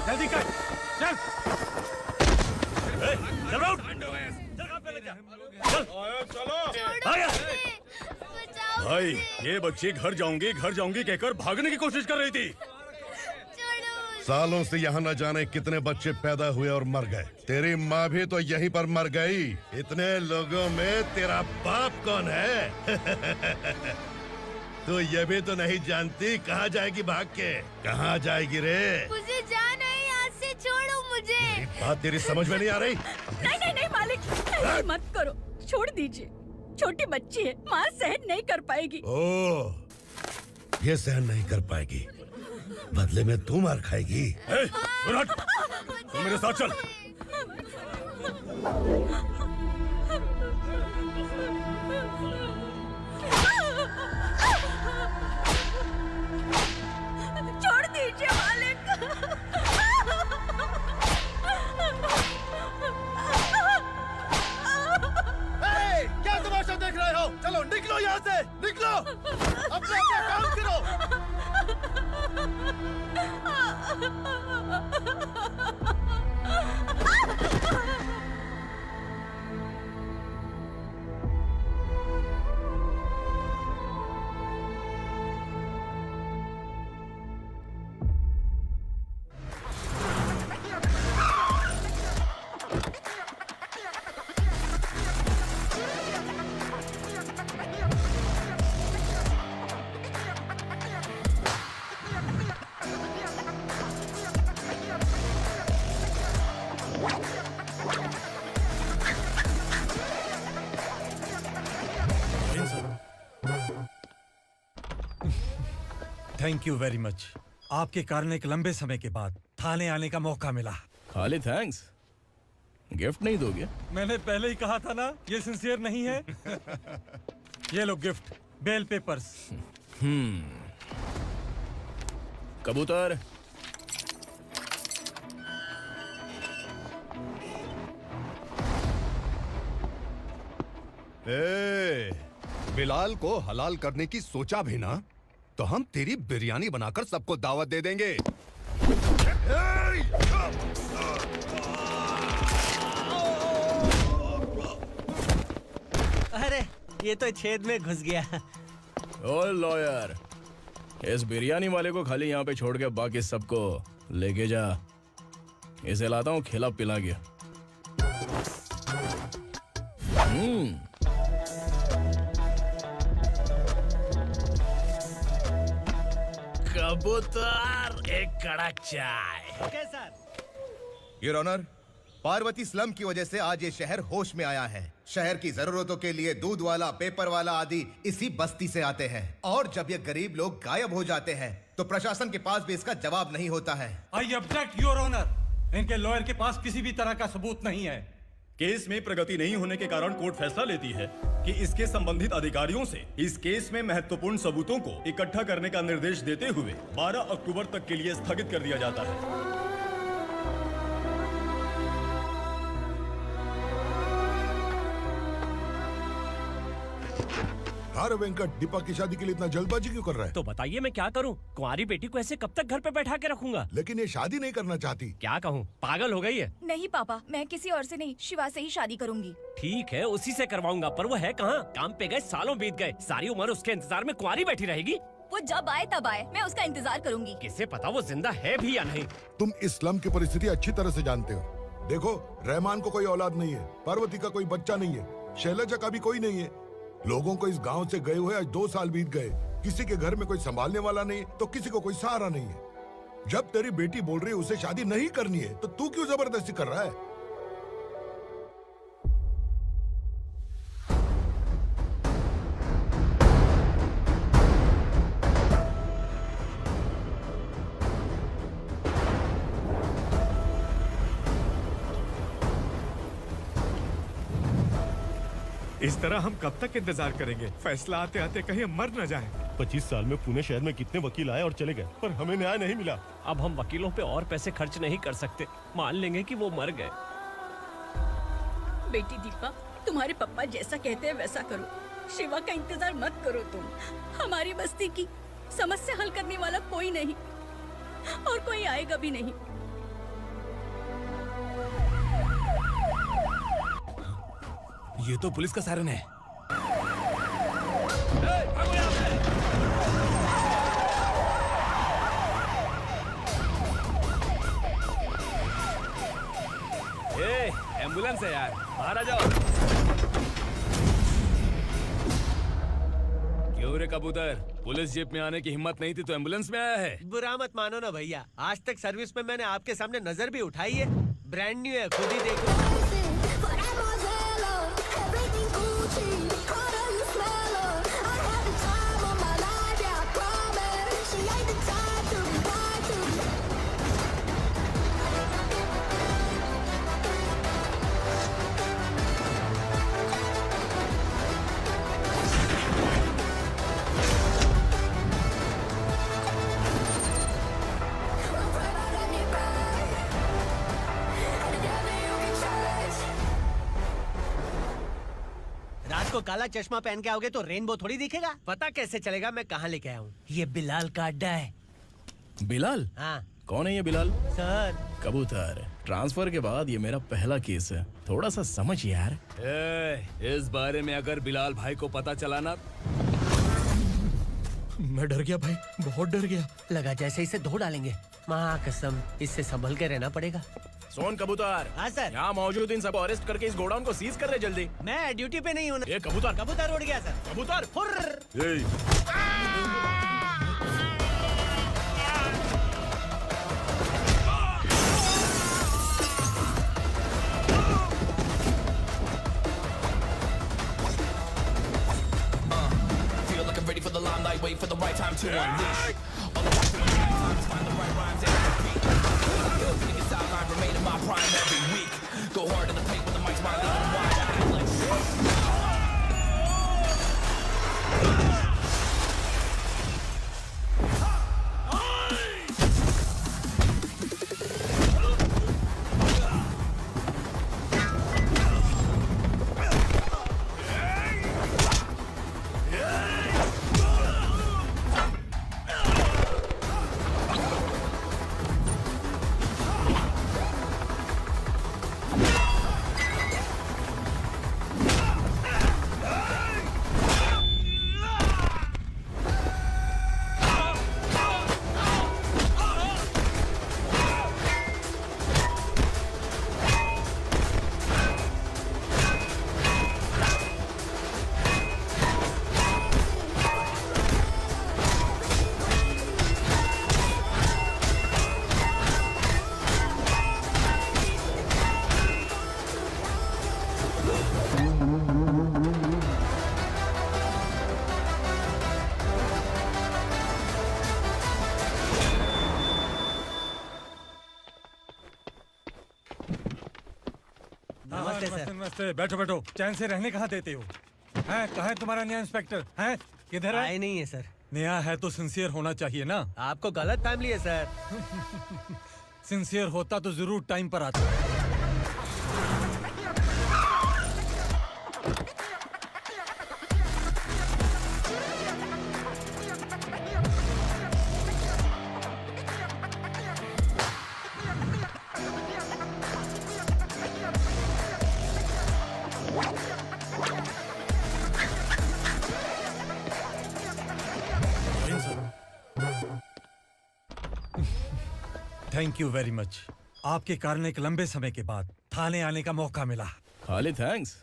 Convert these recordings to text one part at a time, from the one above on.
जल्दी कर, चल। चल राउंड। भाई ये बच्ची घर जाऊंगी कहकर भागने की कोशिश कर रही थी। सालों से यहाँ न जाने कितने बच्चे पैदा हुए और मर गए। तेरी माँ भी तो यहीं पर मर गई। इतने लोगों में तेरा बाप कौन है? तू ये भी तो नहीं जानती कहाँ जाएगी भाग के? कहाँ जाएगी रे? मुझे जाना है, यहाँ से छोड़ो मुझे। बात तेरी समझ में नहीं आ रही? नहीं मालिक, ऐसे मत करो, छोड़ दीजिए। छोटी बच्ची है, माँ सहन नहीं कर पाएगी। ओह, ये सहन नहीं कर पाएगी, बदले में तू मार खाएगी। तू मेरे साथ चल। छोड़ दीजिए मालिक। क्या तमाशा देख रहे हो? चलो निकलो यहाँ से, निकलो। अपना काम करो। Thank you very much. आपके कारण एक लंबे समय के बाद थाने आने का मौका मिला। खाली थैंक्स, गिफ्ट नहीं दोगे? मैंने पहले ही कहा था ना, ये सिंसियर नहीं है। ये लो गिफ्ट, बेल पेपर्स। कबूतर। बिलाल को हलाल करने की सोचा भी ना, तो हम तेरी बिरयानी बनाकर सबको दावत दे देंगे। अरे ये तो छेद में घुस गया। ओ लॉयर, इस बिरयानी वाले को खाली यहाँ पे छोड़ के बाकी सबको लेके जा। इसे लाता हूँ खिला पिला के। कबूतर, एक कड़क चाय। Okay sir. Your honour, Parvati slum की वजह से आज ये शहर होश में आया है। शहर की जरूरतों के लिए दूध वाला, पेपर वाला आदि इसी बस्ती से आते हैं, और जब ये गरीब लोग गायब हो जाते हैं तो प्रशासन के पास भी इसका जवाब नहीं होता है। I object your honour. इनके लॉयर के पास किसी भी तरह का सबूत नहीं है। केस में प्रगति नहीं होने के कारण कोर्ट फैसला लेती है कि इसके संबंधित अधिकारियों से इस केस में महत्वपूर्ण सबूतों को इकट्ठा करने का निर्देश देते हुए 12 अक्टूबर तक के लिए स्थगित कर दिया जाता है। अरे वेंकट, दीपक की शादी के लिए इतना जल्दबाजी क्यों कर रहा है? तो बताइए मैं क्या करूं? कुंवारी बेटी को ऐसे कब तक घर पे बैठा के रखूंगा? लेकिन ये शादी नहीं करना चाहती। क्या कहूं, पागल हो गई है। नहीं पापा, मैं किसी और से नहीं, शिवा से ही शादी करूंगी। ठीक है, उसी से करवाऊंगा, पर वो है कहाँ? काम पे गए, सालों बीत गए, सारी उम्र उसके इंतजार में कुंवारी बैठी रहेगी। वो जब आए तब आए, मैं उसका इंतजार करूंगी। किसे पता वो जिंदा है भी या नहीं। तुम इस्लाम की परिस्थिति अच्छी तरह से जानते हो। देखो, रहमान को कोई औलाद नहीं है, पार्वती का कोई बच्चा नहीं है, शैलजा का भी कोई नहीं है। लोगों को इस गांव से गए हुए आज 2 साल बीत गए। किसी के घर में कोई संभालने वाला नहीं, तो किसी को कोई सहारा नहीं है। जब तेरी बेटी बोल रही है उसे शादी नहीं करनी है, तो तू क्यों जबरदस्ती कर रहा है? इस तरह हम कब तक इंतजार करेंगे? फैसला आते आते कहीं हम मर न जाएं। 25 साल में पुणे शहर में कितने वकील आए और चले गए, पर हमें न्याय नहीं मिला। अब हम वकीलों पे और पैसे खर्च नहीं कर सकते। मान लेंगे कि वो मर गए। बेटी दीपा, तुम्हारे पापा जैसा कहते हैं वैसा करो। शिवा का इंतजार मत करो तुम। हमारी बस्ती की समस्या हल करने वाला कोई नहीं, और कोई आएगा भी नहीं। ये तो पुलिस का सायरन है। एम्बुलेंस है यार, बाहर आ जाओ। क्यों रे कबूतर, पुलिस जीप में आने की हिम्मत नहीं थी तो एम्बुलेंस में आया है? बुरा मत मानो ना भैया, आज तक सर्विस में मैंने आपके सामने नजर भी उठाई है। ब्रांड न्यू है, खुद ही देखो। रात को काला चश्मा पहन के आओगे तो रेनबो थोड़ी दिखेगा। पता कैसे चलेगा मैं कहाँ लेके आया हूँ? ये बिलाल का अड्डा है। बिलाल? हाँ कौन है ये बिलाल? सर। कबूतर, ट्रांसफर के बाद ये मेरा पहला केस है, थोड़ा सा समझ यार। इस बारे में अगर बिलाल भाई को पता चला ना, मैं डर गया भाई, बहुत डर गया। लगा जैसे इसे धो डालेंगे। माँ कसम, इससे संभल के रहना पड़ेगा। सोन कबूतर। हाँ सर। यहाँ मौजूद इन सबको अरेस्ट करके इस गोडाउन को सीज कर रहे जल्दी। मैं ड्यूटी पे नहीं हूँ। ये कबूतर। कबूतर उड़ गया सर। कबूतर। Ready for the limelight, wait for the right time to unleash. All the time to find the right rhymes and repeat. Niggas sideline remain in my prime every week. Go hard in the paint with the mic's my leaving wide. I act like नमस्ते sir. नमस्ते, बैठो बैठो। चैन से रहने कहाँ देते हो? हैं, कहाँ है तुम्हारा नया इंस्पेक्टर? हैं, किधर है? आए नहीं है सर। नया है तो सिंसियर होना चाहिए ना। आपको गलत फैमिली है सर। सिंसियर होता तो जरूर टाइम पर आता। Thank you very much. आपके कारण एक लंबे समय के बाद थाने आने का मौका मिला। खाली थैंक्स,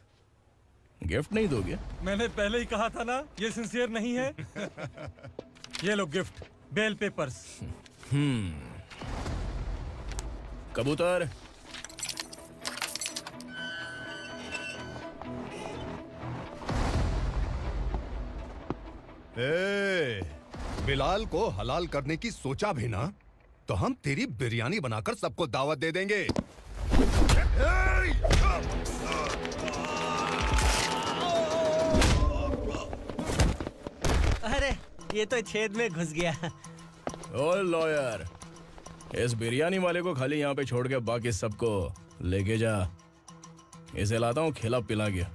गिफ्ट नहीं दोगे? मैंने पहले ही कहा था ना, ये सिंसियर नहीं है। ये लो गिफ्ट, बेल पेपर्स। कबूतर। बिलाल को हलाल करने की सोचा भी ना, तो हम तेरी बिरयानी बनाकर सबको दावत दे देंगे। अरे ये तो छेद में घुस गया। ओ लॉयर, इस बिरयानी वाले को खाली यहाँ पे छोड़ के बाकी सबको लेके जा। इसे लाता हूँ खिला पिला के।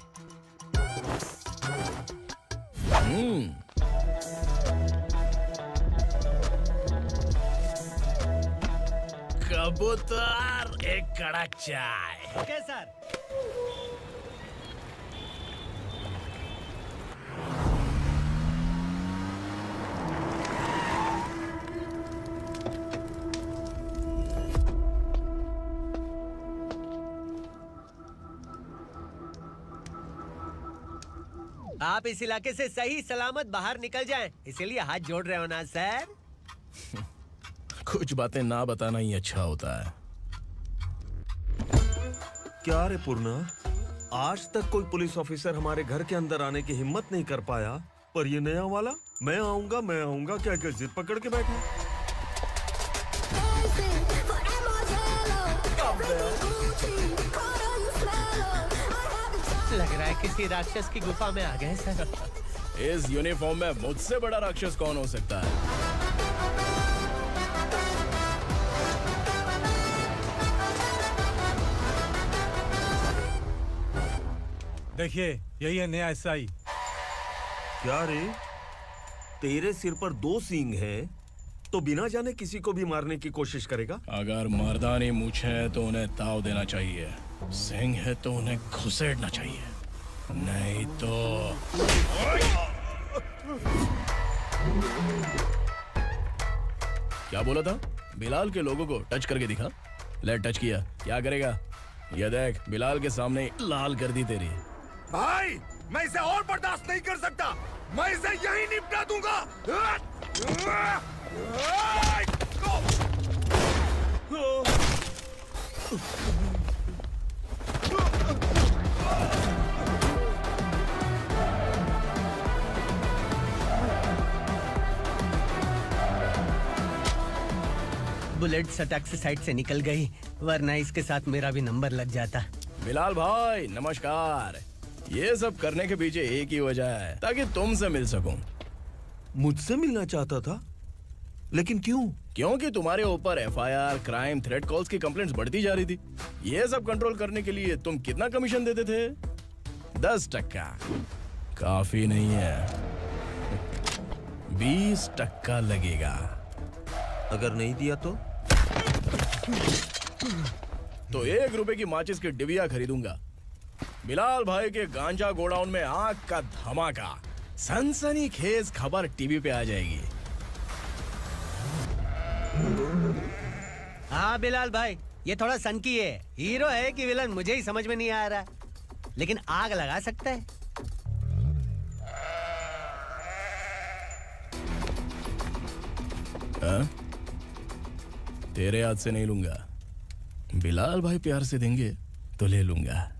कबूतर, एक कड़क चाय। Okay sir. आप इस इलाके से सही सलामत बाहर निकल जाएं, इसीलिए हाथ जोड़ रहे हो ना सर? कुछ बातें ना बताना ही अच्छा होता है। क्या रे पूर्णा, आज तक कोई पुलिस ऑफिसर हमारे घर के अंदर आने की हिम्मत नहीं कर पाया, पर ये नया वाला मैं आऊंगा क्या जिद पकड़ के बैठा। लग रहा है किसी राक्षस की गुफा में आ गए सर। इस यूनिफॉर्म में मुझसे बड़ा राक्षस कौन हो सकता है? देखिए, यही है नया एसआई। क्या रे, तेरे सिर पर 2 सींग है तो बिना जाने किसी को भी मारने की कोशिश करेगा? अगर मर्दानी मूछें है तो उन्हें ताव देना चाहिए, सिंह है तो उन्हें घुसेड़ना चाहिए, नहीं तो क्या बोला था? बिलाल के लोगों को टच करके दिखा। ले टच किया, क्या करेगा? ये देख, बिलाल के सामने ही लाल कर दी तेरी। भाई, मैं इसे और बर्दाश्त नहीं कर सकता, मैं इसे यहीं निपटा दूंगा। बुलेट सटक से साइड से निकल गई, वरना इसके साथ मेरा भी नंबर लग जाता। बिलाल भाई नमस्कार। ये सब करने के पीछे एक ही वजह है, ताकि तुमसे मिल सकूं। मुझसे मिलना चाहता था, लेकिन क्यों? क्योंकि तुम्हारे ऊपर एफआईआर, क्राइम, थ्रेट कॉल्स की कंप्लेंट्स बढ़ती जा रही थी। ये सब कंट्रोल करने के लिए तुम कितना कमीशन देते थे? 10%। काफी नहीं है, 20% लगेगा। अगर नहीं दिया तो 1 रुपए की माचिस की डिबिया खरीदूंगा। बिलाल भाई के गांजा गोडाउन में आग का धमाका, सनसनीखेज खबर टीवी पे आ जाएगी। हाँ बिलाल भाई, ये थोड़ा सनकी है, हीरो है कि विलन मुझे ही समझ में नहीं आ रहा, लेकिन आग लगा सकता है। तेरे हाथ से नहीं लूंगा, बिलाल भाई प्यार से देंगे तो ले लूंगा।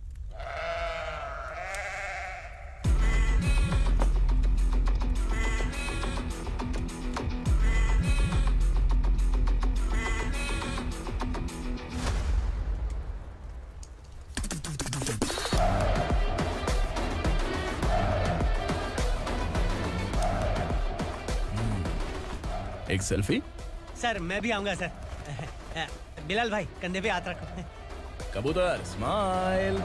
एक सेल्फी? सर मैं भी आऊंगा सर। बिलाल भाई कंधे पे हाथ रखो। कबूतर स्माइल।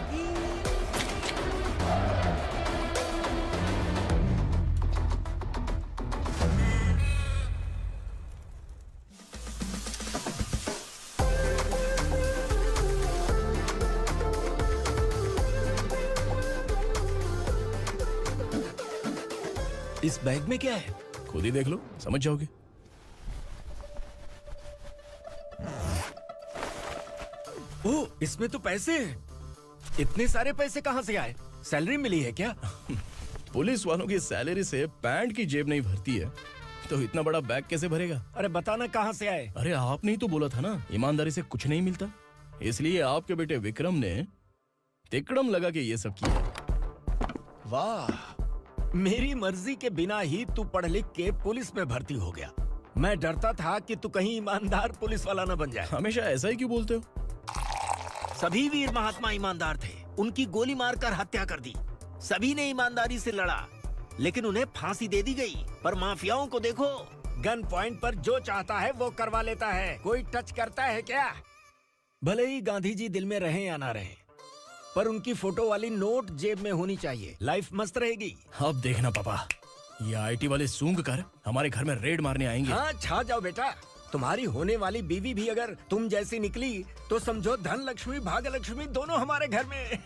इस बैग में क्या है? खुद ही देख लो, समझ जाओगे। ओह, इसमें तो पैसे हैं। इतने सारे पैसे कहाँ से आए? सैलरी मिली है क्या? पुलिस वालों की सैलरी से पैंट की जेब नहीं भरती है, तो इतना बड़ा बैग कैसे भरेगा? अरे बताना कहाँ से आए? अरे आपने ही तो बोला था ना, ईमानदारी से कुछ नहीं मिलता, इसलिए आपके बेटे विक्रम ने तिकड़म लगा के ये सब किया। वाह, मेरी मर्जी के बिना ही तू पढ़ लिख के पुलिस में भर्ती हो गया। मैं डरता था कि तू कहीं ईमानदार पुलिस वाला न बन जाए। हमेशा ऐसा ही क्यों बोलते हो? सभी वीर महात्मा ईमानदार थे, उनकी गोली मारकर हत्या कर दी। सभी ने ईमानदारी से लड़ा, लेकिन उन्हें फांसी दे दी गई। पर माफियाओं को देखो, गन पॉइंट पर जो चाहता है वो करवा लेता है। कोई टच करता है क्या? भले ही गांधी जी दिल में रहे या ना रहे, पर उनकी फोटो वाली नोट जेब में होनी चाहिए। लाइफ मस्त रहेगी। अब देखना पापा, ये आईटी वाले सूंघ कर हमारे घर में रेड मारने आएंगे। हाँ, छा जाओ बेटा। तुम्हारी होने वाली बीवी भी अगर तुम जैसी निकली तो समझो धन लक्ष्मी भाग्य लक्ष्मी दोनों हमारे घर में।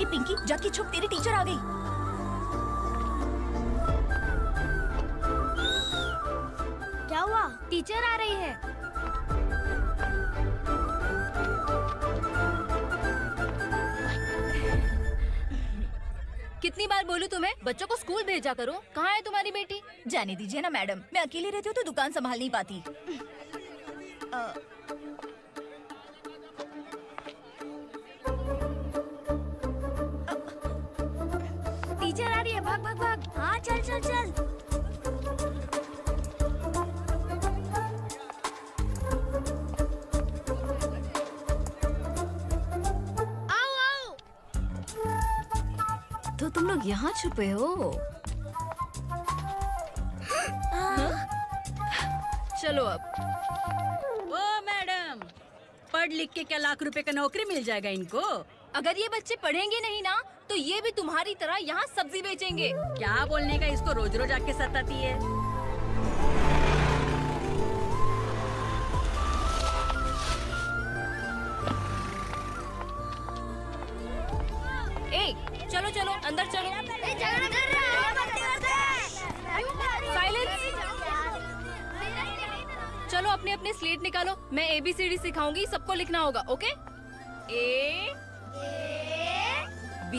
पिंकी जाके छुप, तेरी टीचर आ गई। क्या हुआ? टीचर आ रही है। कितनी बार बोलूं तुम्हें, बच्चों को स्कूल भेजा करो। कहाँ है तुम्हारी बेटी? जाने दीजिए ना मैडम, मैं अकेली रहती हूँ तो दुकान संभाल नहीं पाती। टीचर आ रही है, भाग भाग भाग। हाँ चल चल चल। आओ आओ। तो तुम लोग यहाँ छुपे हो? चलो अब। ओ मैडम, पढ़ लिख के क्या लाख रुपए का नौकरी मिल जाएगा इनको? अगर ये बच्चे पढ़ेंगे नहीं ना तो ये भी तुम्हारी तरह यहाँ सब्जी बेचेंगे। क्या बोलने का, इसको रोज रोज आके सताती है। ए, चलो चलो अंदर चलो। झगड़ा कर रहे हो। साइलेंस। चलो अपने अपने स्लेट निकालो, मैं ABCD सिखाऊंगी, सबको लिखना होगा। ओके? A B।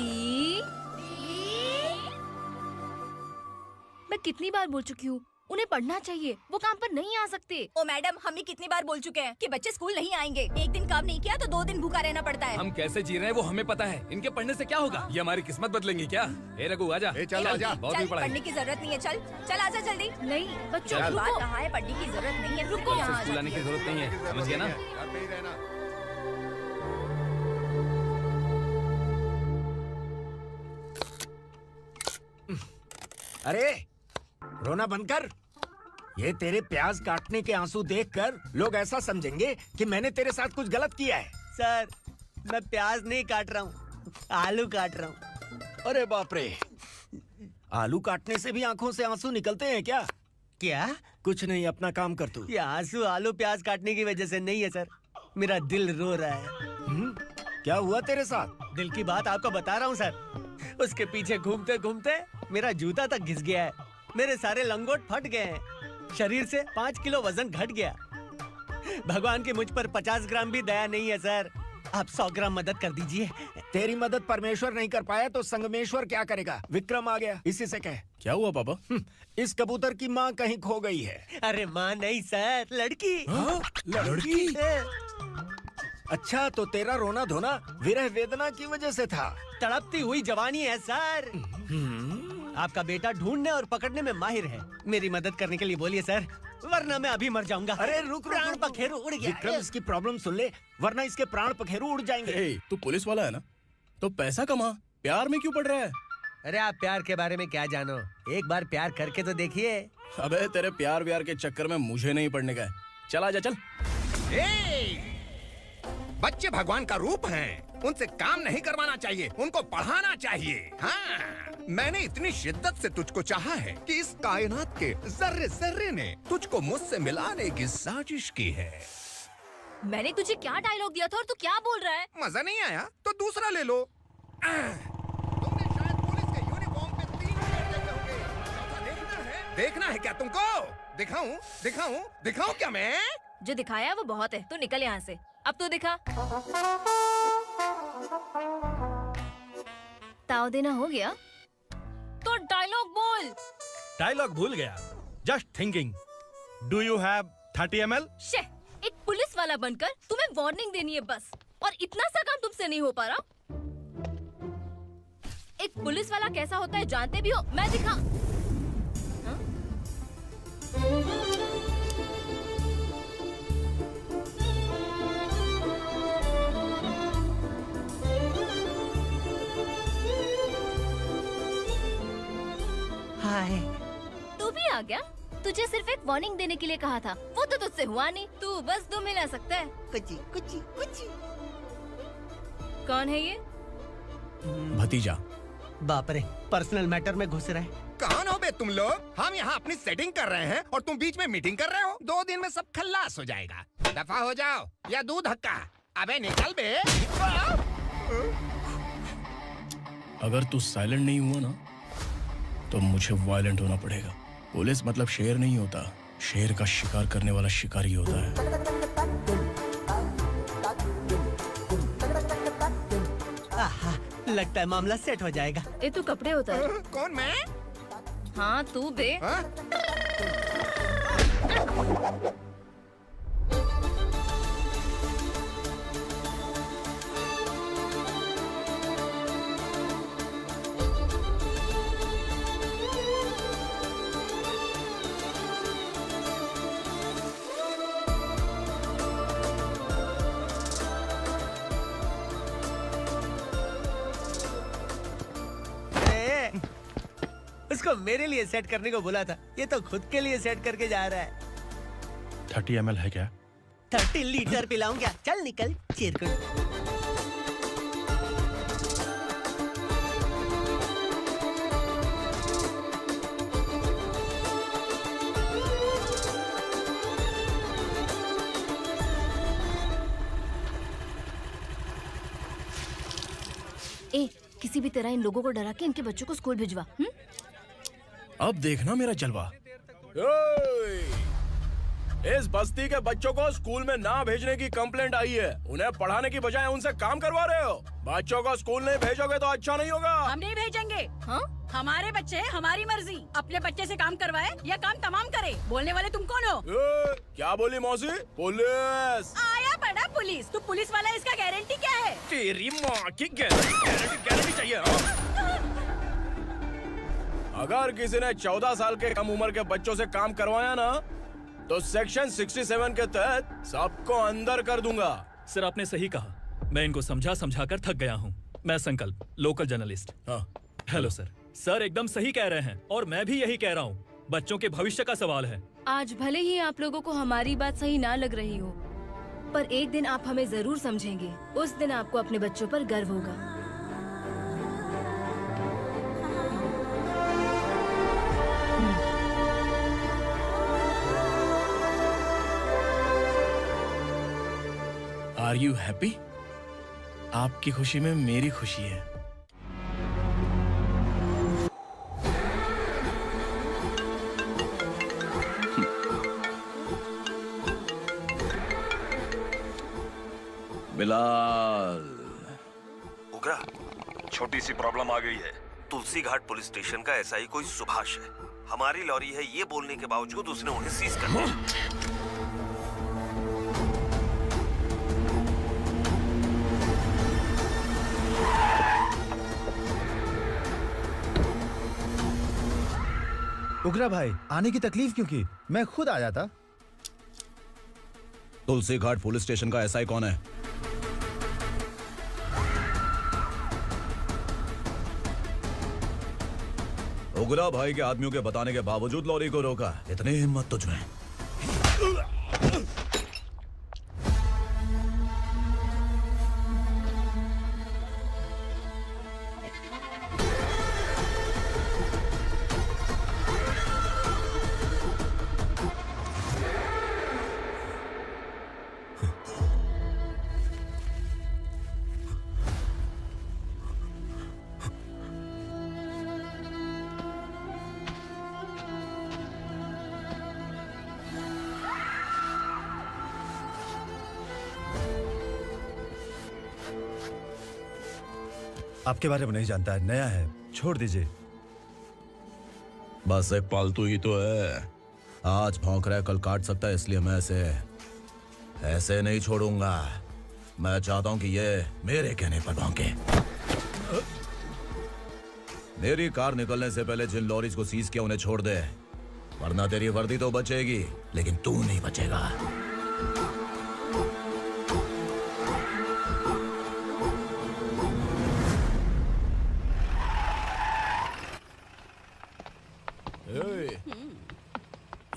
मैं कितनी बार बोल चुकी हूँ, उन्हें पढ़ना चाहिए, वो काम पर नहीं आ सकते। ओ मैडम, हम भी कितनी बार बोल चुके हैं कि बच्चे स्कूल नहीं आएंगे। एक दिन काम नहीं किया तो 2 दिन भूखा रहना पड़ता है। हम कैसे जी रहे हैं वो हमें पता है, इनके पढ़ने से क्या होगा? ये हमारी किस्मत बदलेंगी क्या? ए रघु आजा। चल आजा। बहुत भी पढ़ाई। पढ़ने की जरूरत नहीं है, चल चल आजा जल्दी। नहीं बच्चों की बात कहाँ है, पढ़ने की जरूरत नहीं है, रुको यहाँ। स्कूल आने की जरूरत नहीं है, समझ गया ना? घर पे ही रहना। अरे रोना बंद कर। ये तेरे प्याज काटने के आंसू देखकर लोग ऐसा समझेंगे कि मैंने तेरे साथ कुछ गलत किया है। सर, मैं प्याज नहीं काट रहा हूँ, आलू काट रहा हूँ। अरे बाप रे, आलू काटने से भी आंखों से आंसू निकलते हैं क्या? क्या? कुछ नहीं, अपना काम कर तू। ये आंसू आलू प्याज काटने की वजह से नहीं है सर, मेरा दिल रो रहा है। क्या हुआ तेरे साथ? दिल की बात आपको बता रहा हूँ सर। उसके पीछे घूमते घूमते मेरा जूता तक घिस गया है, मेरे सारे लंगोट फट गए हैं, शरीर से 5 किलो वजन घट गया। भगवान की मुझ पर 50 ग्राम भी दया नहीं है सर, आप 100 ग्राम मदद कर दीजिए। तेरी मदद परमेश्वर नहीं कर पाया तो संगमेश्वर क्या करेगा? विक्रम आ गया, इसी से कह। क्या हुआ पापा? इस कबूतर की माँ कहीं खो गई है। अरे माँ नहीं सर, लड़की। लड़की? अच्छा, तो तेरा रोना धोना विरह वेदना की वजह से था। तड़पती हुई जवानी है सर। आपका बेटा ढूंढने और पकड़ने में माहिर है, मेरी मदद करने के लिए बोलिए सर, वरना मैं अभी मर जाऊंगा। अरे रुक, प्राण पखेरु उड़ गया। विक्रम, इसकी प्रॉब्लम सुन ले, वरना इसके प्राण पखेरु उड़ जाएंगे। ए, तू पुलिस वाला है ना, तो पैसा कमा, प्यार में क्यों पड़ रहा है? अरे आप प्यार के बारे में क्या जानो, एक बार प्यार करके तो देखिए। अबे तेरे प्यार व्यार के चक्कर में मुझे नहीं पड़ने का है। चल आजा चल। बच्चे भगवान का रूप हैं, उनसे काम नहीं करवाना चाहिए, उनको पढ़ाना चाहिए। हाँ, मैंने इतनी शिद्दत से तुझको चाहा है कि इस कायनात के जर्रे जर्रे ने तुझको मुझसे मिलाने की साजिश की है। मैंने तुझे क्या डायलॉग दिया था और तू क्या बोल रहा है? मजा नहीं आया तो दूसरा ले लो। तुमने शायद पुलिस के यूनिफॉर्म पे 3 शर्ट देखे होंगे। चौथा देखना है क्या तुमको? दिखाऊं दिखाऊं दिखाऊं क्या मैं? जो दिखाया वो बहुत है, तू निकल यहाँ से। अब तो दिखा। ताव देना हो गया तो डायलॉग बोल। डायलॉग भूल गया। Just thinking, do you have 30 ml? शे, एक पुलिस वाला बनकर तुम्हें वार्निंग देनी है बस, और इतना सा काम तुमसे नहीं हो पा रहा। एक पुलिस वाला कैसा होता है जानते भी हो? मैं दिखा। हाँ? हाय। तू भी आ गया? तुझे सिर्फ एक वार्निंग देने के लिए कहा था, वो तो तुझसे हुआ नहीं। तू बस 2 मिला सकता है। कुची कुची कुची। कौन है ये? भतीजा। बाप रे, पर्सनल मैटर में घुस रहे। कौन हो बे तुम लोग? हम यहाँ अपनी सेटिंग कर रहे हैं और तुम बीच में मीटिंग कर रहे हो। 2 दिन में सब खल्लास हो जाएगा। दफा हो जाओ या दूध हक्का। अबे निकल बे। अगर तू साइलेंट नहीं हुआ ना तो मुझे वायलेंट होना पड़ेगा। पुलिस मतलब शेर नहीं होता, शेर का शिकार करने वाला शिकारी होता है। आहा, लगता है मामला सेट हो जाएगा। ए तू कपड़े उतार। कौन मैं? हाँ तू बे। उसको मेरे लिए सेट करने को बोला था, ये तो खुद के लिए सेट करके जा रहा है। 30 ml है क्या? 30 लीटर पिलाऊं क्या? चल निकल चिरकुट। ए किसी भी तरह इन लोगों को डरा के इनके बच्चों को स्कूल भिजवा। अब देखना मेरा जलवा। इस बस्ती के बच्चों को स्कूल में ना भेजने की कंप्लेंट आई है। उन्हें पढ़ाने की बजाय उनसे काम करवा रहे हो। बच्चों को स्कूल नहीं भेजोगे तो अच्छा नहीं होगा। हम नहीं भेजेंगे। हाँ? हमारे बच्चे हमारी मर्जी। अपने बच्चे से काम करवाए या काम तमाम करे। बोलने वाले तुम कौन हो? क्या बोली मौसी? पुलिस आया बड़ा पुलिस। तू पुलिस वाला, इसका गारंटी क्या है? तेरी माँ की गारंटी चाहिए। अगर किसी ने 14 साल के कम उम्र के बच्चों से काम करवाया ना तो सेक्शन 67 के तहत सबको अंदर कर दूंगा। सर आपने सही कहा। मैं इनको समझा कर थक गया हूँ। मैं संकल्प, लोकल जर्नलिस्ट। हाँ। Hello sir. सर एकदम सही कह रहे हैं और मैं भी यही कह रहा हूँ। बच्चों के भविष्य का सवाल है। आज भले ही आप लोगों को हमारी बात सही ना लग रही हो, पर एक दिन आप हमें जरूर समझेंगे। उस दिन आपको अपने बच्चों पर गर्व होगा। Are you happy? आपकी खुशी में मेरी खुशी है। बिलाल। उगरा, छोटी सी प्रॉब्लम आ गई है। तुलसी घाट पुलिस स्टेशन का एसआई कोई सुभाष है। हमारी लॉरी है ये बोलने के बावजूद उसने उन्हें सीज कर दिया। उगरा भाई, आने की तकलीफ क्यों की? मैं खुद आ जाता। तुलसी घाट पुलिस स्टेशन का एसआई कौन है? उगरा भाई के आदमियों के बताने के बावजूद लॉरी को रोका। इतनी हिम्मत तुझमें? आपके बारे में नहीं जानता है, नया है, छोड़ दीजिए। बस एक पालतू ही तो है। आज भौंक रहा है, कल काट सकता है, इसलिए मैं ऐसे नहीं छोड़ूंगा। मैं चाहता हूं कि ये मेरे कहने पर भौंके। मेरी कार निकलने से पहले जिन लॉरीज को सीज किया उन्हें छोड़ दे, वरना तेरी वर्दी तो बचेगी लेकिन तू नहीं बचेगा।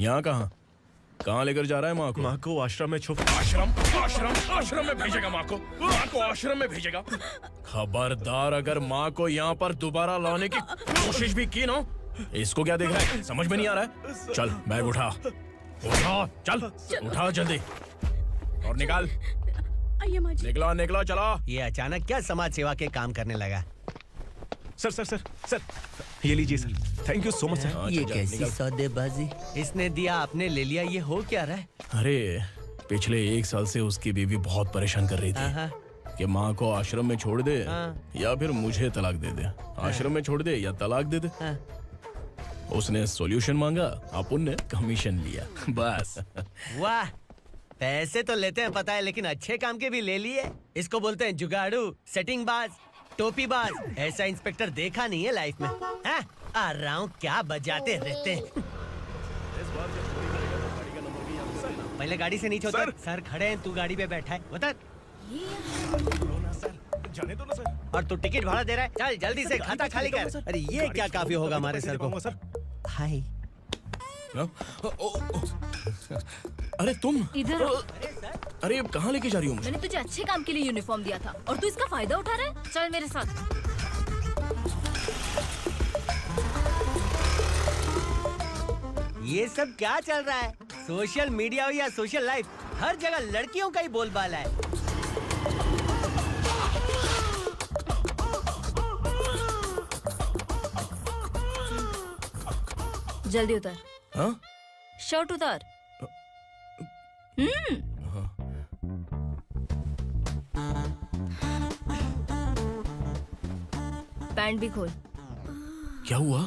यहाँ कहाँ लेकर जा रहा है माँ को? माँ को आश्रम में छुप। आश्रम में भेजेगा माँ को? माँ को आश्रम में भेजेगा? खबरदार, अगर माँ को यहाँ पर दोबारा लाने की कोशिश भी की ना, इसको क्या देख रहा है? समझ में नहीं आ रहा है? चल बैग उठा, चल उठा जल्दी और निकाल। निकला चला। ये अचानक क्या समाज सेवा के काम करने लगा? सर सर सर सर ये लीजिए sir, thank you so much sir. ये कैसी सौदेबाजी? इसने दिया आपने ले लिया, ये हो क्या रहा है? अरे पिछले 1 साल से उसकी बीवी बहुत परेशान कर रही थी कि माँ को आश्रम में छोड़ दे या फिर मुझे तलाक दे दे, आश्रम में छोड़ दे या तलाक दे दे। उसने सॉल्यूशन मांगा, अपन ने कमीशन लिया, बस। वाह, पैसे तो लेते हैं पता है, लेकिन अच्छे काम के भी ले लिए। इसको बोलते हैं जुगाड़ू, सेटिंग बाज, टोपी बाज। ऐसा इंस्पेक्टर देखा नहीं है लाइफ में। हाँ? आ रहा हूँ, क्या बजाते रहते हैं। पहले गाड़ी से नीचे उतर। सर खड़े हैं, तू गाड़ी पे बैठा है, उतर। जाने दो ना सर। और तू टिकट भाड़ा दे रहा है, चल जल्दी से खाता खाली कर। अरे ये क्या काफी होगा हमारे सर को। हाय। अरे तुम इधर। अरे अब कहाँ लेके जा रही हो मुझे? मैंने तुझे अच्छे काम के लिए यूनिफॉर्म दिया था और तू इसका फायदा उठा रहा है। चल मेरे साथ। ये सब क्या चल रहा है? सोशल मीडिया हो या सोशल लाइफ, हर जगह लड़कियों का ही बोलबाला है। जल्दी उतर। हाँ? शर्ट उतार। पैंट भी खोल। क्या हुआ?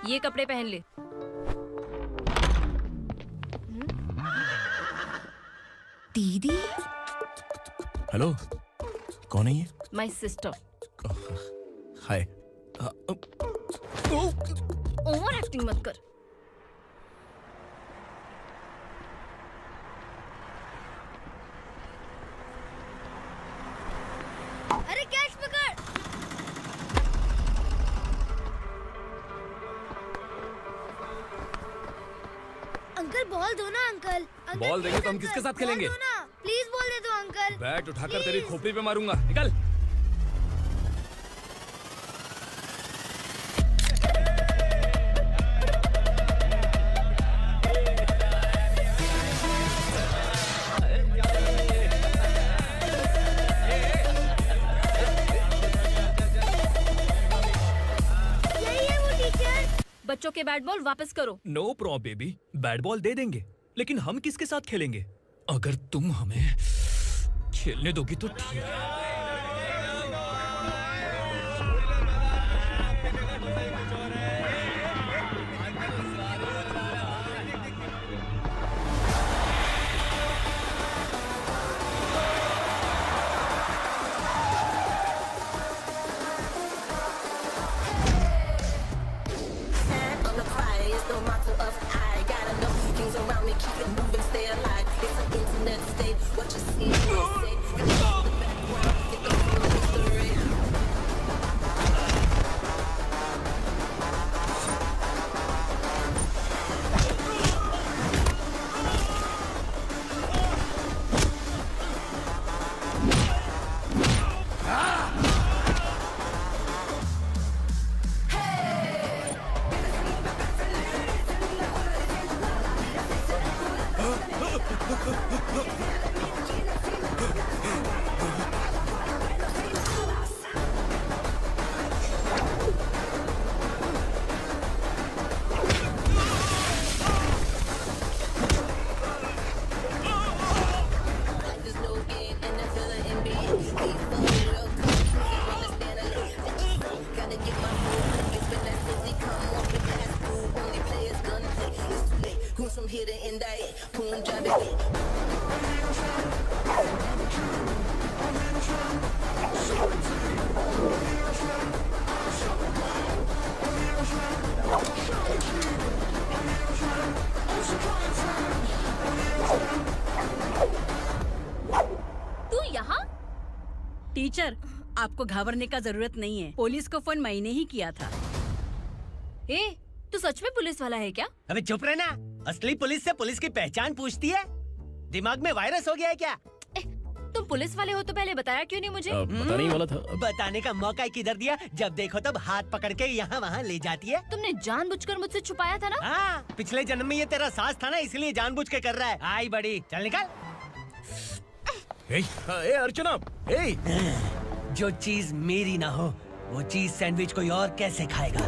ये कपड़े पहन ले। दीदी। हेलो, कौन है ये? My sister. Hi. Over acting मत कर। अरे कैच पकड़। अंकल बॉल दो ना अंकल। बॉल देंगे तो हम किसके साथ खेलेंगे? प्लीज बॉल दे दो अंकल। बैट उठाकर तेरी खोपड़ी पे मारूंगा, निकल। बच्चों के बैट बॉल वापस करो। No problem baby, bat ball दे देंगे, लेकिन हम किसके साथ खेलेंगे? अगर तुम हमें खेलने दोगी तो ठीक है। टीचर, आपको घबराने का जरूरत नहीं है। पुलिस को फोन मैंने ही किया था। ए, तू सच में पुलिस वाला है क्या? अबे चुप रहना। असली पुलिस से पुलिस की पहचान पूछती है? दिमाग में वायरस हो गया है क्या? तुम पुलिस वाले हो तो पहले बताया क्यों नहीं मुझे? बताने ही वाला था। बताने का मौका किधर दिया? जब देखो तब हाथ पकड़ के यहाँ वहाँ ले जाती है। तुमने जानबूझकर मुझसे छुपाया था ना? हाँ, पिछले जन्म में ये तेरा सास था ना, इसलिए जानबूझ के कर रहा है। आई बड़ी, चल निकल। ए अर्चना, ए जो चीज मेरी ना हो वो चीज सैंडविच कोई और कैसे खाएगा?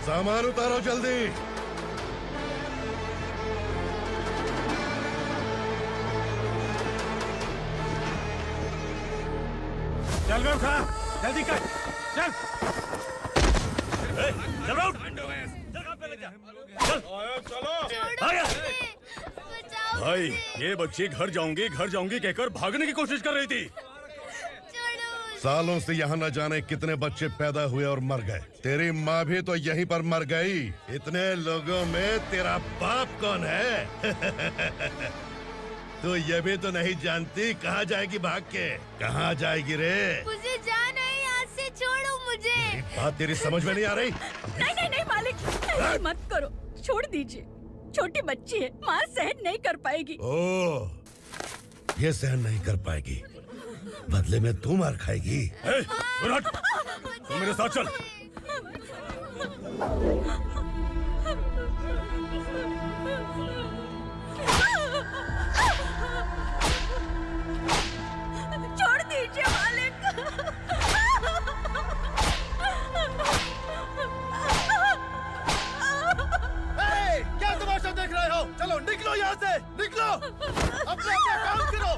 सामान उतारो जल्दी। चल रहा खा, जल्दी कर, चल। चल रहा चलो। भाई ये बच्ची घर जाऊंगी कहकर भागने की कोशिश कर रही थी। सालों से यहाँ न जाने कितने बच्चे पैदा हुए और मर गए। तेरी माँ भी तो यहीं पर मर गई। इतने लोगों में तेरा बाप कौन है? तू ये भी तो नहीं जानती कहाँ जाएगी भाग के? कहाँ जाएगी रे? मुझे जाना है यहाँ से, छोड़ो मुझे। बात तेरी समझ में नहीं आ रही? नहीं नहीं नहीं मालिक, ऐसे मत करो, छोड़ दीजिए। छोटी बच्ची है, माँ सहन नहीं कर पाएगी। ओह, ये सहन नहीं कर पाएगी, बदले में तू मार खाएगी। तू मेरे साथ चल। छोड़ दीजिए मालिक। क्या तमाशा देख रहे हो? चलो निकलो यहाँ से, निकलो। अपना काम करो।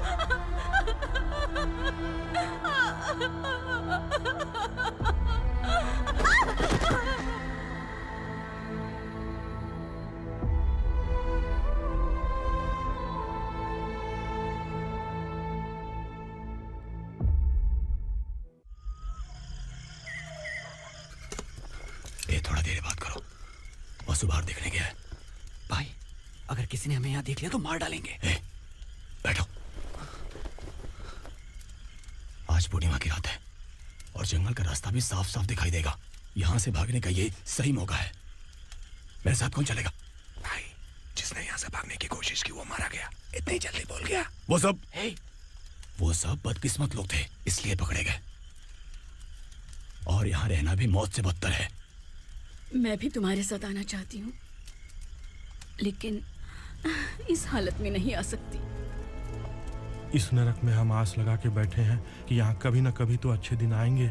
ए, थोड़ा देर बात करो। वसु बाहर देखने गया है। भाई, अगर किसी ने हमें यहाँ देख लिया तो मार डालेंगे। ए, बैठो। आज पूर्णिमा की रात है और जंगल का रास्ता भी साफ साफ दिखाई देगा। यहाँ से भागने का ये सही मौका है। मेरे साथ कौन चलेगा? भाई, जिसने यहाँ से भागने की कोशिश की वो मारा गया। इतनी जल्दी बोल गया। वो सब बदकिस्मत लोग थे, इसलिए पकड़े गए। और यहाँ रहना भी मौत से बदतर है। मैं भी तुम्हारे साथ आना चाहती हूँ, लेकिन इस हालत में नहीं आ सकती। इस नरक में हम आस लगा के बैठे हैं कि यहाँ कभी न कभी तो अच्छे दिन आएंगे।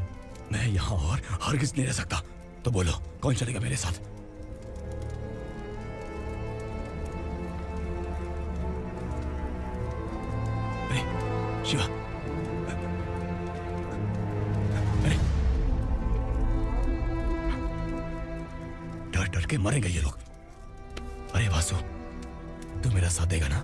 मैं यहाँ और हरगिज़ नहीं रह सकता। तो बोलो, कौन चलेगा मेरे साथ? अरे शिवा, अरे डर डर के मरेंगे ये लोग। अरे वासु, तू मेरा साथ देगा ना?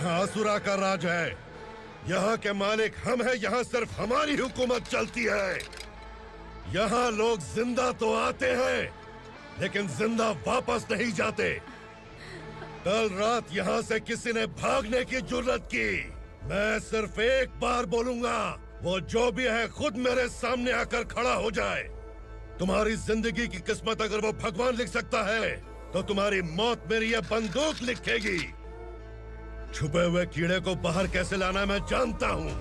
यहाँ असुरा का राज है। यहाँ के मालिक हम हैं, यहाँ सिर्फ हमारी हुकूमत चलती है। यहाँ लोग जिंदा तो आते हैं लेकिन जिंदा वापस नहीं जाते। कल रात यहाँ से किसी ने भागने की जुर्रत की, मैं सिर्फ एक बार बोलूंगा, वो जो भी है खुद मेरे सामने आकर खड़ा हो जाए। तुम्हारी जिंदगी की किस्मत अगर वो भगवान लिख सकता है तो तुम्हारी मौत मेरी ये बंदूक लिखेगी। छुपे हुए कीड़े को बाहर कैसे लाना है मैं जानता हूँ।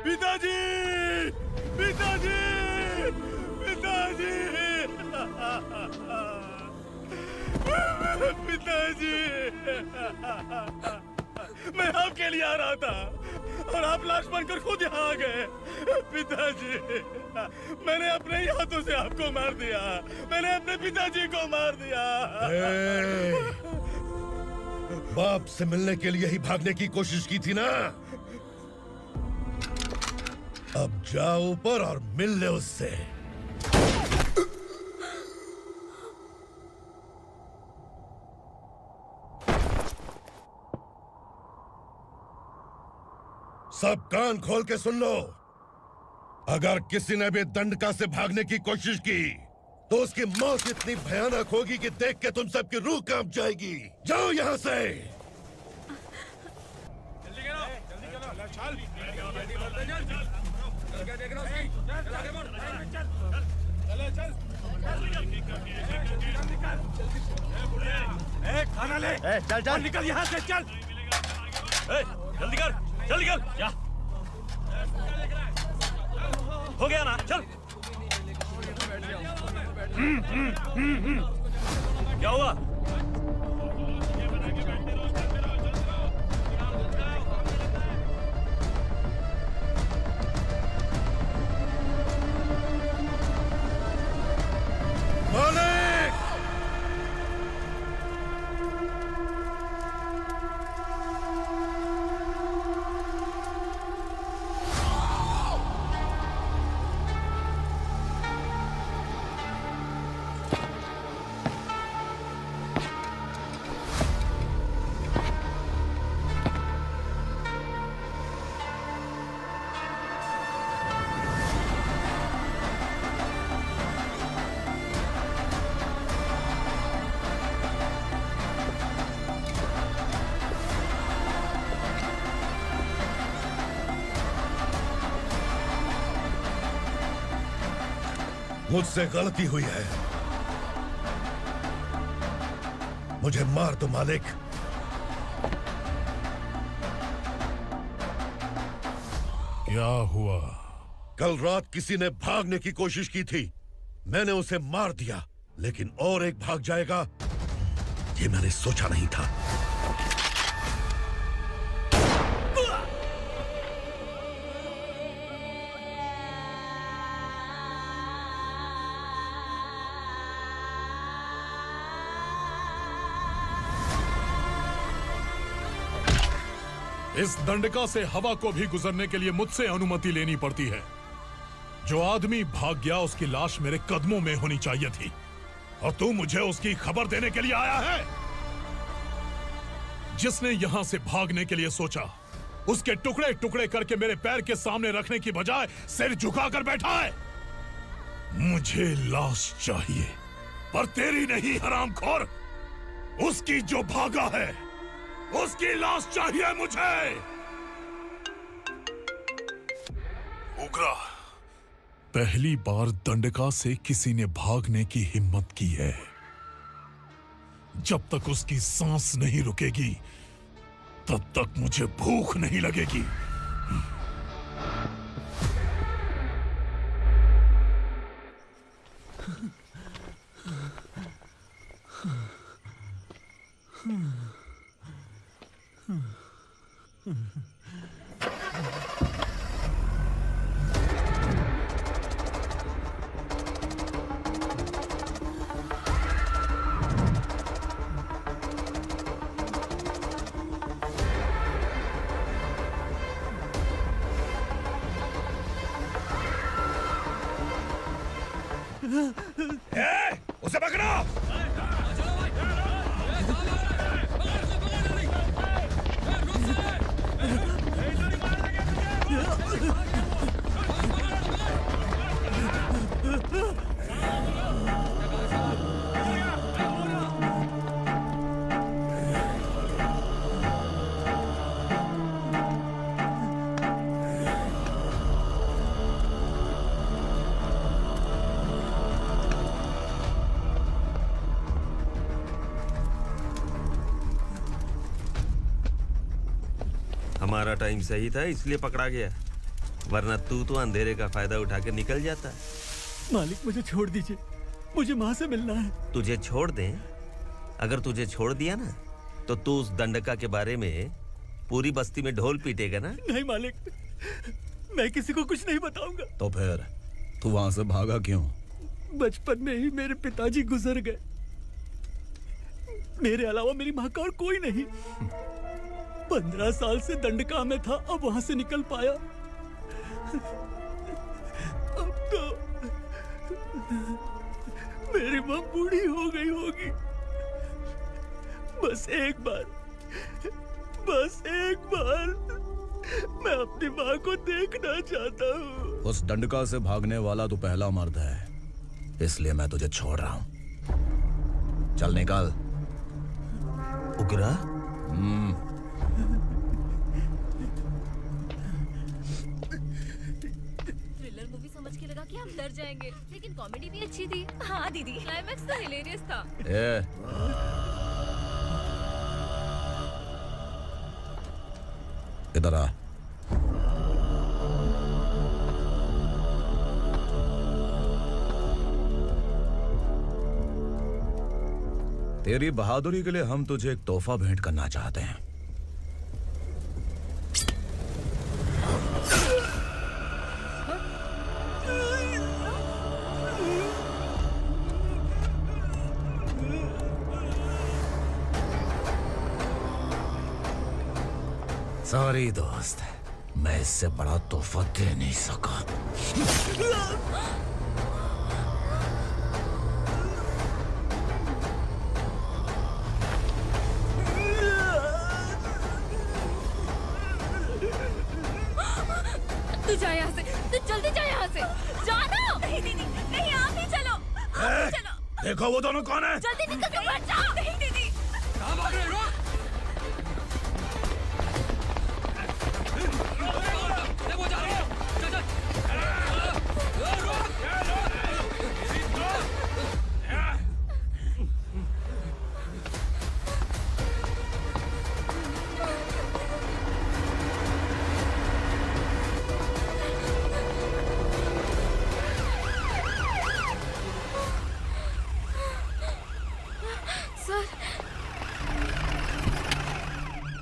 पिताजी, पिताजी, पिताजी, पिताजी, मैं आपके लिए आ रहा था और आप लाश बनकर खुद यहाँ आ गए। पिताजी, मैंने अपने ही हाथों से आपको मार दिया, मैंने अपने पिताजी को मार दिया। बाप से मिलने के लिए ही भागने की कोशिश की थी ना? अब जाओ ऊपर और मिल ले उससे। सब कान खोल के सुन लो। अगर किसी ने भी दंडका से भागने की कोशिश की तो उसकी मौत इतनी भयानक होगी कि देख के तुम सबकी रूह कांप जाएगी। जाओ यहाँ से। खाना ले। चल चल निकल यहाँ से, चल। जल्दी कर, जल्दी कर। जा, हो गया ना, चल। क्या हुआ? मालिक! मुझसे गलती हुई है, मुझे मार दो मालिक। क्या हुआ? कल रात किसी ने भागने की कोशिश की थी, मैंने उसे मार दिया, लेकिन और एक भाग जाएगा ये मैंने सोचा नहीं था। इस दंडका से हवा को भी गुजरने के लिए मुझसे अनुमति लेनी पड़ती है। जो आदमी भाग गया उसकी लाश मेरे कदमों में होनी चाहिए थी, और तू मुझे उसकी खबर देने के लिए आया है। जिसने यहां से भागने के लिए सोचा, उसके टुकड़े टुकड़े करके मेरे पैर के सामने रखने की बजाय सिर झुकाकर बैठा है। मुझे लाश चाहिए, पर तेरी नहीं हरामखोर, उसकी जो भागा है उसकी लाश चाहिए मुझे। उग्रा, पहली बार दंडका से किसी ने भागने की हिम्मत की है। जब तक उसकी सांस नहीं रुकेगी तब तक मुझे भूख नहीं लगेगी। उसे पकड़ो। हमारा टाइम सही था इसलिए पकड़ा गया, वरना तू तो अंधेरे का फायदा उठा के निकल जाता। मालिक मुझे छोड़ दीजिए, मुझे माँ से मिलना है। तुझे छोड़ दें? अगर तुझे छोड़ दिया ना तो तू उस दंडका के बारे में पूरी बस्ती में ढोल पीटेगा ना। नहीं मालिक, मैं किसी को कुछ नहीं बताऊंगा। तो फिर तू वहां से भागा क्यों? बचपन में ही मेरे पिताजी गुजर गए, मेरे अलावा मेरी माँ का और कोई नहीं। 15 साल से दंडका में था, अब वहां से निकल पाया। अब तो मेरी माँ बूढ़ी हो गई होगी। बस एक बार मैं अपनी माँ को देखना चाहता हूँ। उस दंडका से भागने वाला तो पहला मर्द है, इसलिए मैं तुझे छोड़ रहा हूँ। चल निकल। उग्रा? थ्रिलर मूवी समझ के लगा कि हम डर जाएंगे, लेकिन कॉमेडी भी अच्छी थी। हाँ दीदी, क्लाइमैक्स तो हिलेरियस था। इधर आ। तेरी बहादुरी के लिए हम तुझे एक तोहफा भेंट करना चाहते हैं। सॉरी दोस्त, मैं इससे बड़ा तोहफा दे नहीं सका। तू जा यहाँ से, तू जल्दी जा यहाँ से। जाना। नहीं दीदी, नहीं आप ही चलो, आप ही चलो। देखो वो दोनों कौन है? जल्दी निकल के बैठ जाओ। नहीं दीदी। कहाँ भाग रहे हो?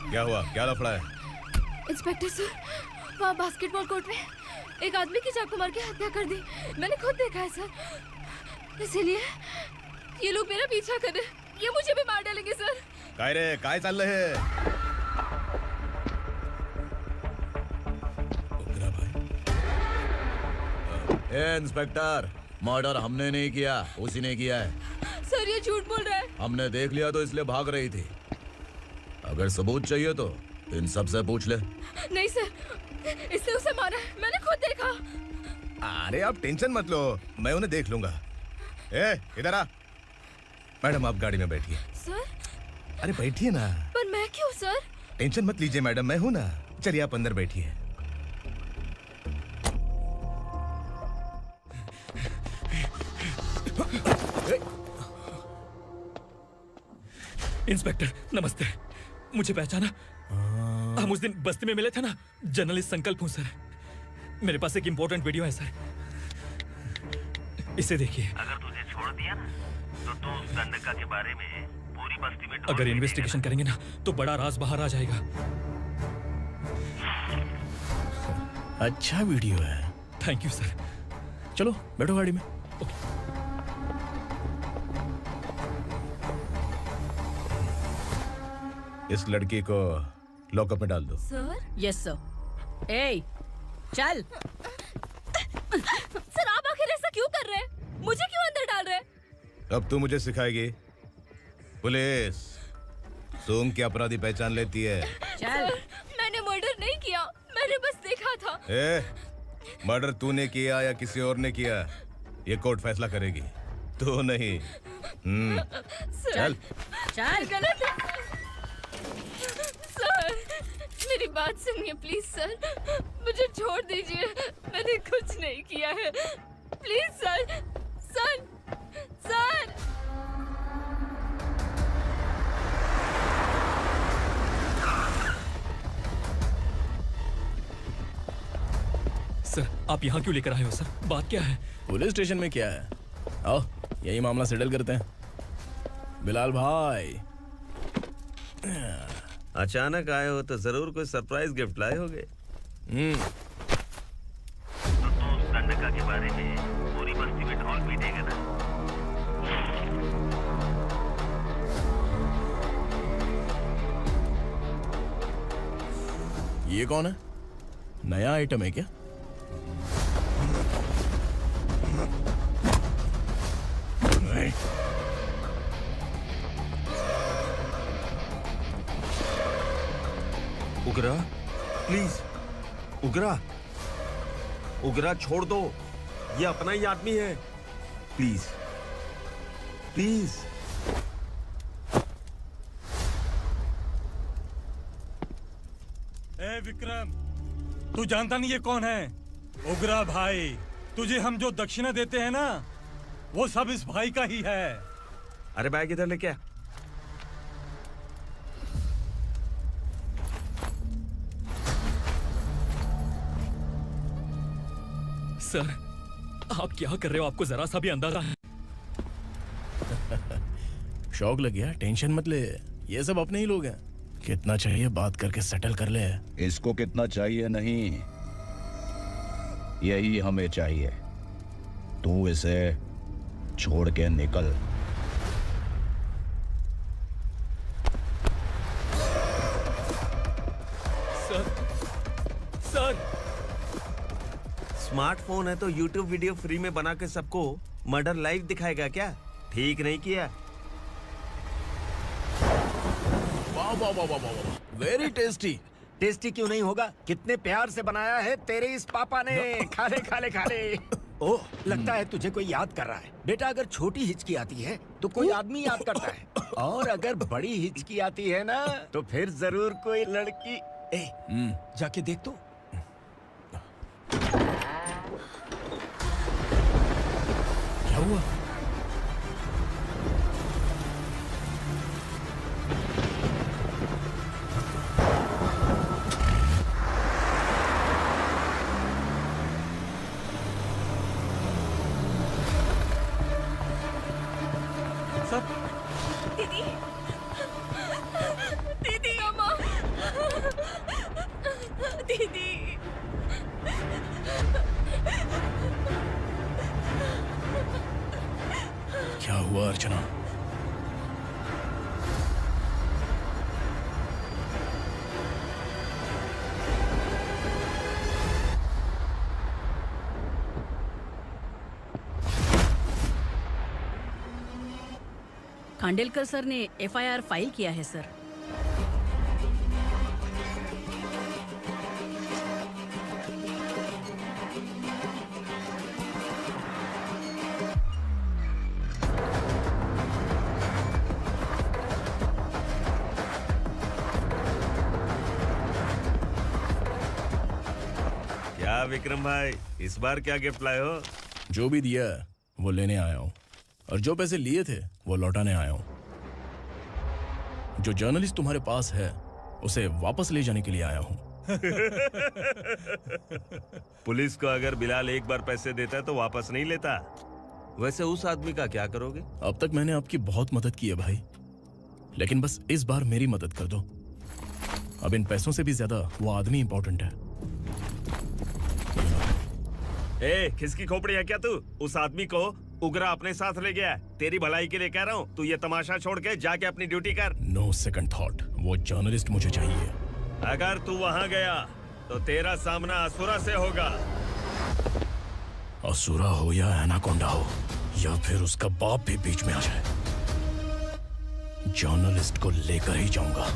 क्या हुआ? क्या लफड़ा है? इंस्पेक्टर सर, वहाँ बास्केटबॉल कोर्ट में एक आदमी की चाकू मार के हत्या कर दी। मैंने खुद देखा है सर, इसीलिए ये लोग मेरा पीछा कर रहे, ये मुझे भी मार डालेंगे सर। काय रे, काय चाललंय हे? ए इंस्पेक्टर, मर्डर हमने नहीं किया, उसी ने किया है। सर ये झूठ बोल रहा है। हमने देख लिया तो इसलिए भाग रही थी। अगर सबूत चाहिए तो इन सब से पूछ ले। नहीं सर, इसने उसे मारा है, मैंने खुद देखा। अरे आप टेंशन मत लो, मैं उन्हें देख लूंगा। ए इधर आ। मैडम आप गाड़ी में बैठिए। सर? अरे बैठिए ना। पर मैं क्यों सर? टेंशन मत लीजिए मैडम, मैं हूं ना। चलिए आप अंदर बैठिए। इंस्पेक्टर नमस्ते, मुझे पहचाना? हम उस दिन बस्ती में मिले थे ना। जर्नलिस्ट संकल्प हूँ सर। मेरे पास एक इम्पोर्टेंट वीडियो है सर, इसे देखिए। अगर तुझे छोड़ दिया ना तो तू उस दंडका के बारे में पूरी बस्ती में अगर इन्वेस्टिगेशन करेंगे ना तो बड़ा राज बाहर आ जाएगा। अच्छा वीडियो है। Thank you sir. चलो बैठो गाड़ी में। इस लड़की को लॉकअप में डाल दो। सर? Yes sir. ए चल। सर आप आखिर ऐसा क्यों कर रहे हैं? मुझे क्यों अब तू मुझे सिखाएगी? पुलिस सोंग की अपराधी पहचान लेती है। चल। मैंने मर्डर नहीं किया, मैंने बस देखा था। मर्डर तूने किया या किसी और ने किया, ये कोर्ट फैसला करेगी, तू नहीं। चल चल। गलत है सर, मेरी बात सुनिए प्लीज सर, मुझे छोड़ दीजिए, मैंने कुछ नहीं किया है, please sir. Sir sir sir, आप यहाँ क्यों लेकर आए हो सर? बात क्या है? पुलिस स्टेशन में क्या है? आओ यही मामला सेटल करते हैं। बिलाल भाई, अचानक आए हो तो जरूर कोई सरप्राइज गिफ्ट लाए होगे। तो संडका के बारे में पूरी बस्ती में ढोल पीटेगा ना। ये कौन है? नया आइटम है क्या? उगरा, प्लीज उगरा, उगरा छोड़ दो, ये अपना ही आदमी है, प्लीज प्लीज। ए विक्रम, तू जानता नहीं ये कौन है? उगरा भाई। तुझे हम जो दक्षिणा देते हैं ना, वो सब इस भाई का ही है। अरे बैग इधर लेके आ। सर, आप क्या कर रहे हो? आपको जरा सा भी अंदाजा है? शौक लग गया? टेंशन मत ले, ये सब अपने ही लोग हैं। कितना चाहिए बात करके सेटल कर ले। इसको कितना चाहिए नहीं, यही हमें चाहिए। तू इसे छोड़ के निकल। Sir, sir. स्मार्टफोन है तो YouTube वीडियो फ्री में बना के सबको मर्डर लाइव दिखाएगा क्या? ठीक नहीं किया। वाह वाह वाह वाह वाह, वेरी टेस्टी। टेस्टी क्यों नहीं होगा? कितने प्यार से बनाया है तेरे इस पापा ने। खा ले खा ले खा ले। ओह, लगता है तुझे कोई याद कर रहा है। बेटा, अगर छोटी हिचकी आती है तो कोई आदमी याद करता है, और अगर बड़ी हिचकी आती है ना तो फिर जरूर कोई लड़की। जाके देख तो। क्या हुआ? दीदी, दीदी, अम्मा, दीदी। क्या हुआ अर्चना? खांडेलकर सर ने FIR फाइल किया है सर। क्या विक्रम भाई, इस बार क्या गिफ्ट लाए हो? जो भी दिया है वो लेने आया हूँ, और जो पैसे लिए थे वो लौटाने आया हूँ। जो जर्नलिस्ट तुम्हारे पास है उसे वापस ले जाने के लिए आया हूँ। पुलिस को अगर बिलाल एक बार पैसे देता है तो वापस नहीं लेता। वैसे उस आदमी का क्या करोगे? अब तक मैंने आपकी बहुत मदद की है भाई, लेकिन बस इस बार मेरी मदद कर दो। अब इन पैसों से भी ज्यादा वो आदमी इंपॉर्टेंट है। ए, किसकी खोपड़ी है क्या तू? उस आदमी को उगरा अपने साथ ले गया। तेरी भलाई के लिए कह रहा हूँ, तू ये तमाशा छोड़ के जाके अपनी ड्यूटी कर। नो सेकंड थॉट, वो जर्नलिस्ट मुझे चाहिए। अगर तू वहाँ गया तो तेरा सामना असुरा से होगा। असुरा हो या एनाकोंडा हो, या फिर उसका बाप भी बीच में आ जाए, जर्नलिस्ट को लेकर ही जाऊंगा।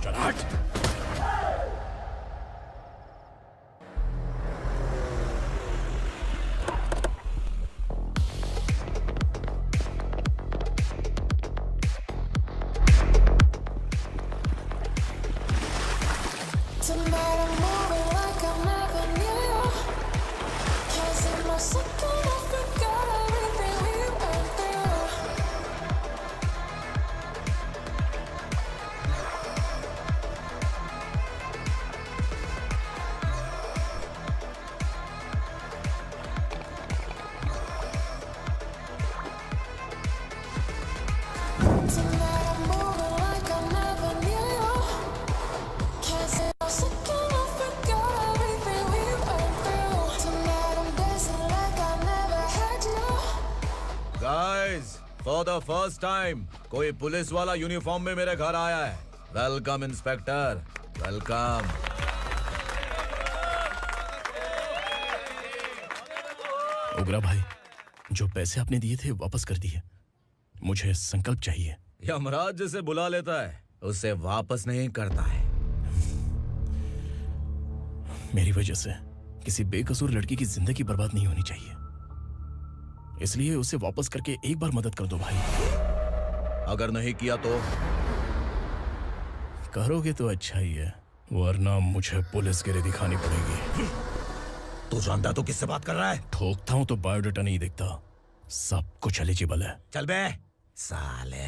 चल हट। फॉर द फर्स्ट टाइम कोई पुलिस वाला यूनिफॉर्म में मेरे घर आया है। Welcome inspector, welcome. उग्रा भाई, जो पैसे आपने दिए थे वापस कर दिए। मुझे संकल्प चाहिए। यमराज जिसे बुला लेता है उसे वापस नहीं करता है। मेरी वजह से किसी बेकसूर लड़की की जिंदगी बर्बाद नहीं होनी चाहिए, इसलिए उसे वापस करके एक बार मदद कर दो भाई। अगर नहीं किया तो? करोगे तो अच्छा ही है, वरना मुझे पुलिसगिरी दिखानी पड़ेगी। तू जानता तो किससे बात कर रहा है? ठोकता हूं तो बायोडाटा नहीं दिखता, सब कुछ एलिजिबल है। चल बे साले।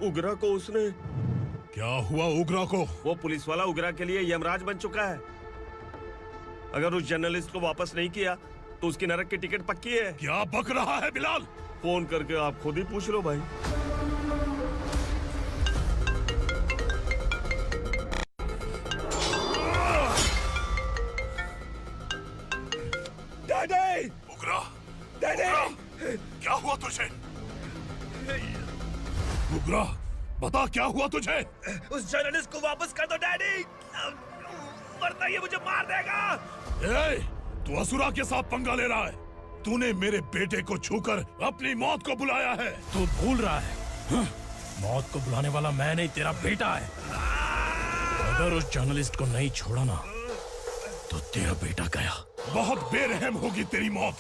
उगरा को उसने। क्या हुआ उगरा को? वो पुलिस वाला उगरा के लिए यमराज बन चुका है। अगर उस जर्नलिस्ट को वापस नहीं किया तो उसकी नरक की टिकट पक्की है। क्या बक रहा है बिलाल? फोन करके आप खुद ही पूछ लो भाई। डैडी! उगरा! डैडी! क्या हुआ तुझे? उगरा, बता क्या हुआ तुझे? उस जर्नलिस्ट को वापस कर दो डैडी, वरना ये मुझे मार देगा। ए, तू असुरा के साथ पंगा ले रहा है। तूने मेरे बेटे को छूकर अपनी मौत को बुलाया है। तू भूल रहा है, मौत को बुलाने वाला मैं नहीं, तेरा बेटा है। अगर उस जर्नलिस्ट को नहीं छोड़ा ना तो तेरा बेटा गया। बहुत बेरहम होगी तेरी मौत।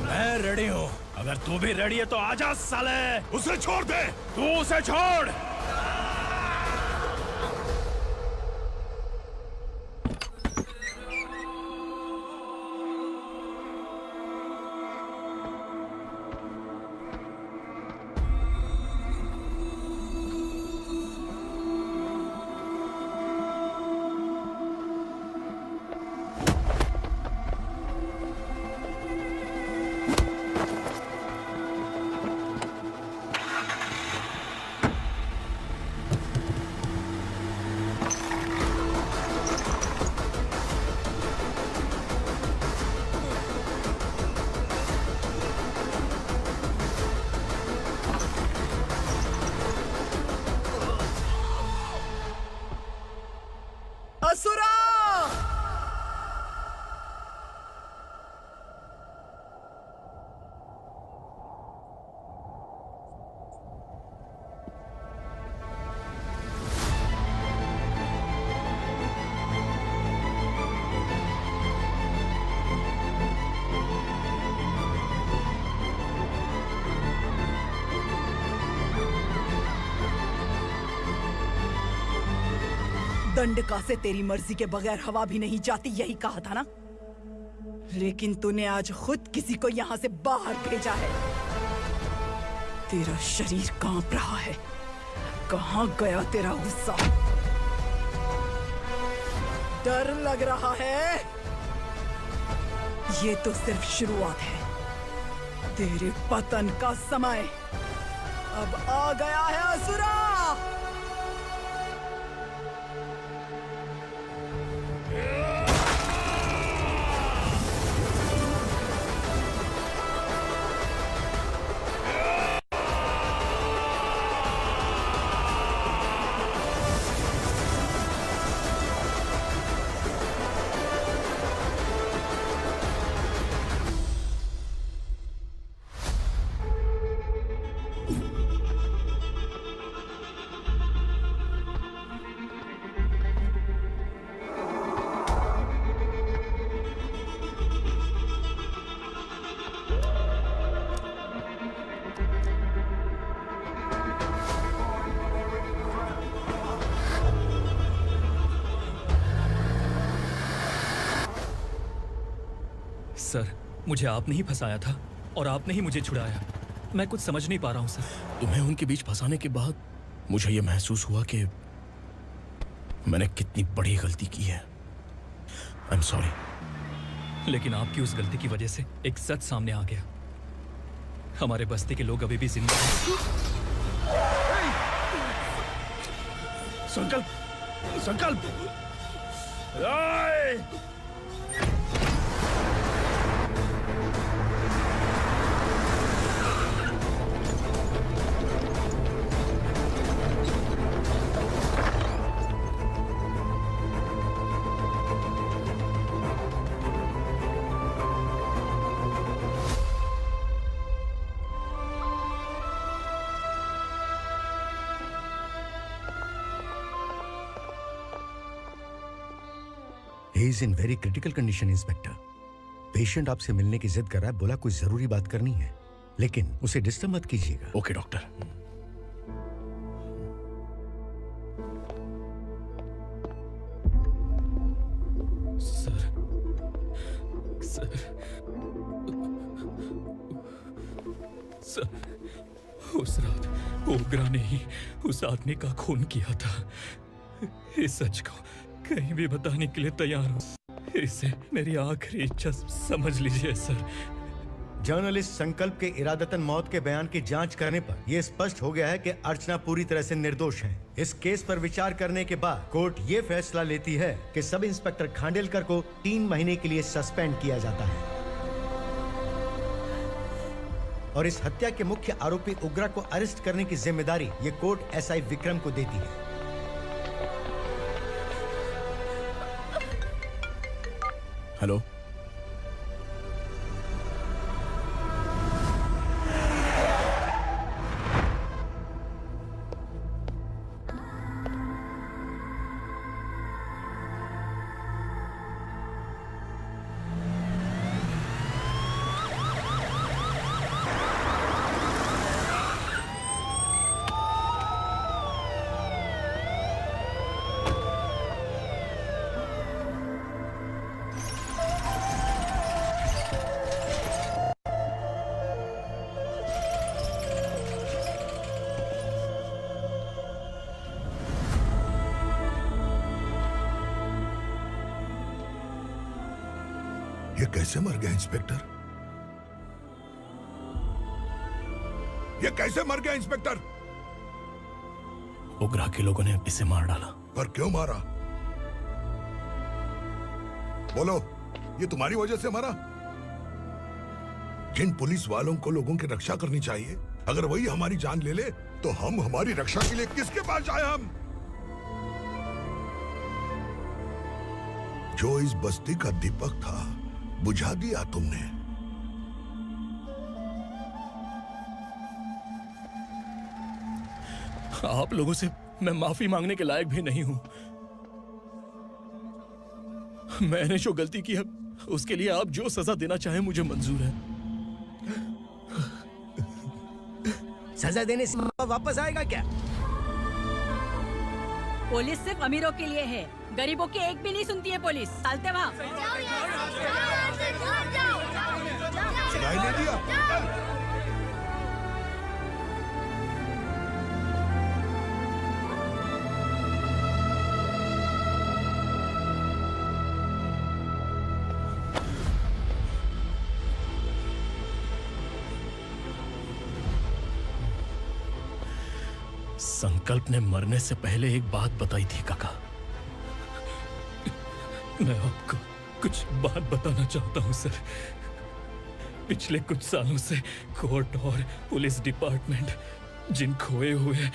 मैं रेडी हूँ, अगर तू भी रेडी है तो आजा साले। उसे छोड़ दे। तू उसे छोड़। असुरा! दंडका से तेरी मर्जी के बगैर हवा भी नहीं जाती, यही कहा था ना? लेकिन तूने आज खुद किसी को यहाँ से बाहर भेजा है। तेरा शरीर कांप रहा है। कहाँ गया तेरा गुस्सा? डर लग रहा है? ये तो सिर्फ शुरुआत है। तेरे पतन का समय अब आ गया है असुरा। सर, मुझे आपने ही फंसाया था और आपने ही मुझे छुड़ाया। मैं कुछ समझ नहीं पा रहा हूँ सर। तुम्हें उनके बीच फंसाने के बाद मुझे ये महसूस हुआ कि मैंने कितनी बड़ी गलती की है। I am sorry. लेकिन आपकी उस गलती की वजह से एक सच सामने आ गया। हमारे बस्ती के लोग अभी भी जिंदा हैं। संकल्प, संकल्प। He is in very critical condition, inspector. Patient आपसे मिलने की जिद कर रहा है, बोला कुछ जरूरी बात करनी है, लेकिन उसे डिस्टर्ब मत कीजिएगा। Okay doctor. Sir, sir, sir, उस रात ओग्रा ने ही उस आदमी का खून किया था। इस सच को कहीं भी बताने के लिए तैयार हूँ। इसे मेरी आखिरी इच्छा समझ लीजिए सर। जर्नलिस्ट संकल्प के इरादतन मौत के बयान की जांच करने पर यह स्पष्ट हो गया है कि अर्चना पूरी तरह से निर्दोष है। इस केस पर विचार करने के बाद कोर्ट ये फैसला लेती है कि सब इंस्पेक्टर खांडेलकर को 3 महीने के लिए सस्पेंड किया जाता है और इस हत्या के मुख्य आरोपी उग्रा को अरेस्ट करने की जिम्मेदारी ये कोर्ट एसआई विक्रम को देती है। हेलो, ये कैसे मर गया इंस्पेक्टर? ये कैसे मर गया इंस्पेक्टर? उग्रा के लोगों ने इसे मार डाला। पर क्यों मारा? बोलो, ये तुम्हारी वजह से मारा? जिन पुलिस वालों को लोगों की रक्षा करनी चाहिए, अगर वही हमारी जान ले ले तो हम हमारी रक्षा के लिए किसके पास जाए? हम जो इस बस्ती का दीपक था बुझा दिया तुमने। आप लोगों से मैं माफी मांगने के लायक भी नहीं हूं। मैंने जो गलती की है उसके लिए आप जो सजा देना चाहें मुझे मंजूर है। सजा देने से वापस आएगा क्या? पुलिस सिर्फ अमीरों के लिए है, गरीबों की एक भी नहीं सुनती है पुलिस। चलते वहाँ। सुनाई नहीं दिया? संकल्प ने मरने से पहले एक बात बताई थी काका। मैं आपको कुछ बात बताना चाहता हूं सर। पिछले कुछ सालों से कोर्ट और पुलिस डिपार्टमेंट जिन खोए हुए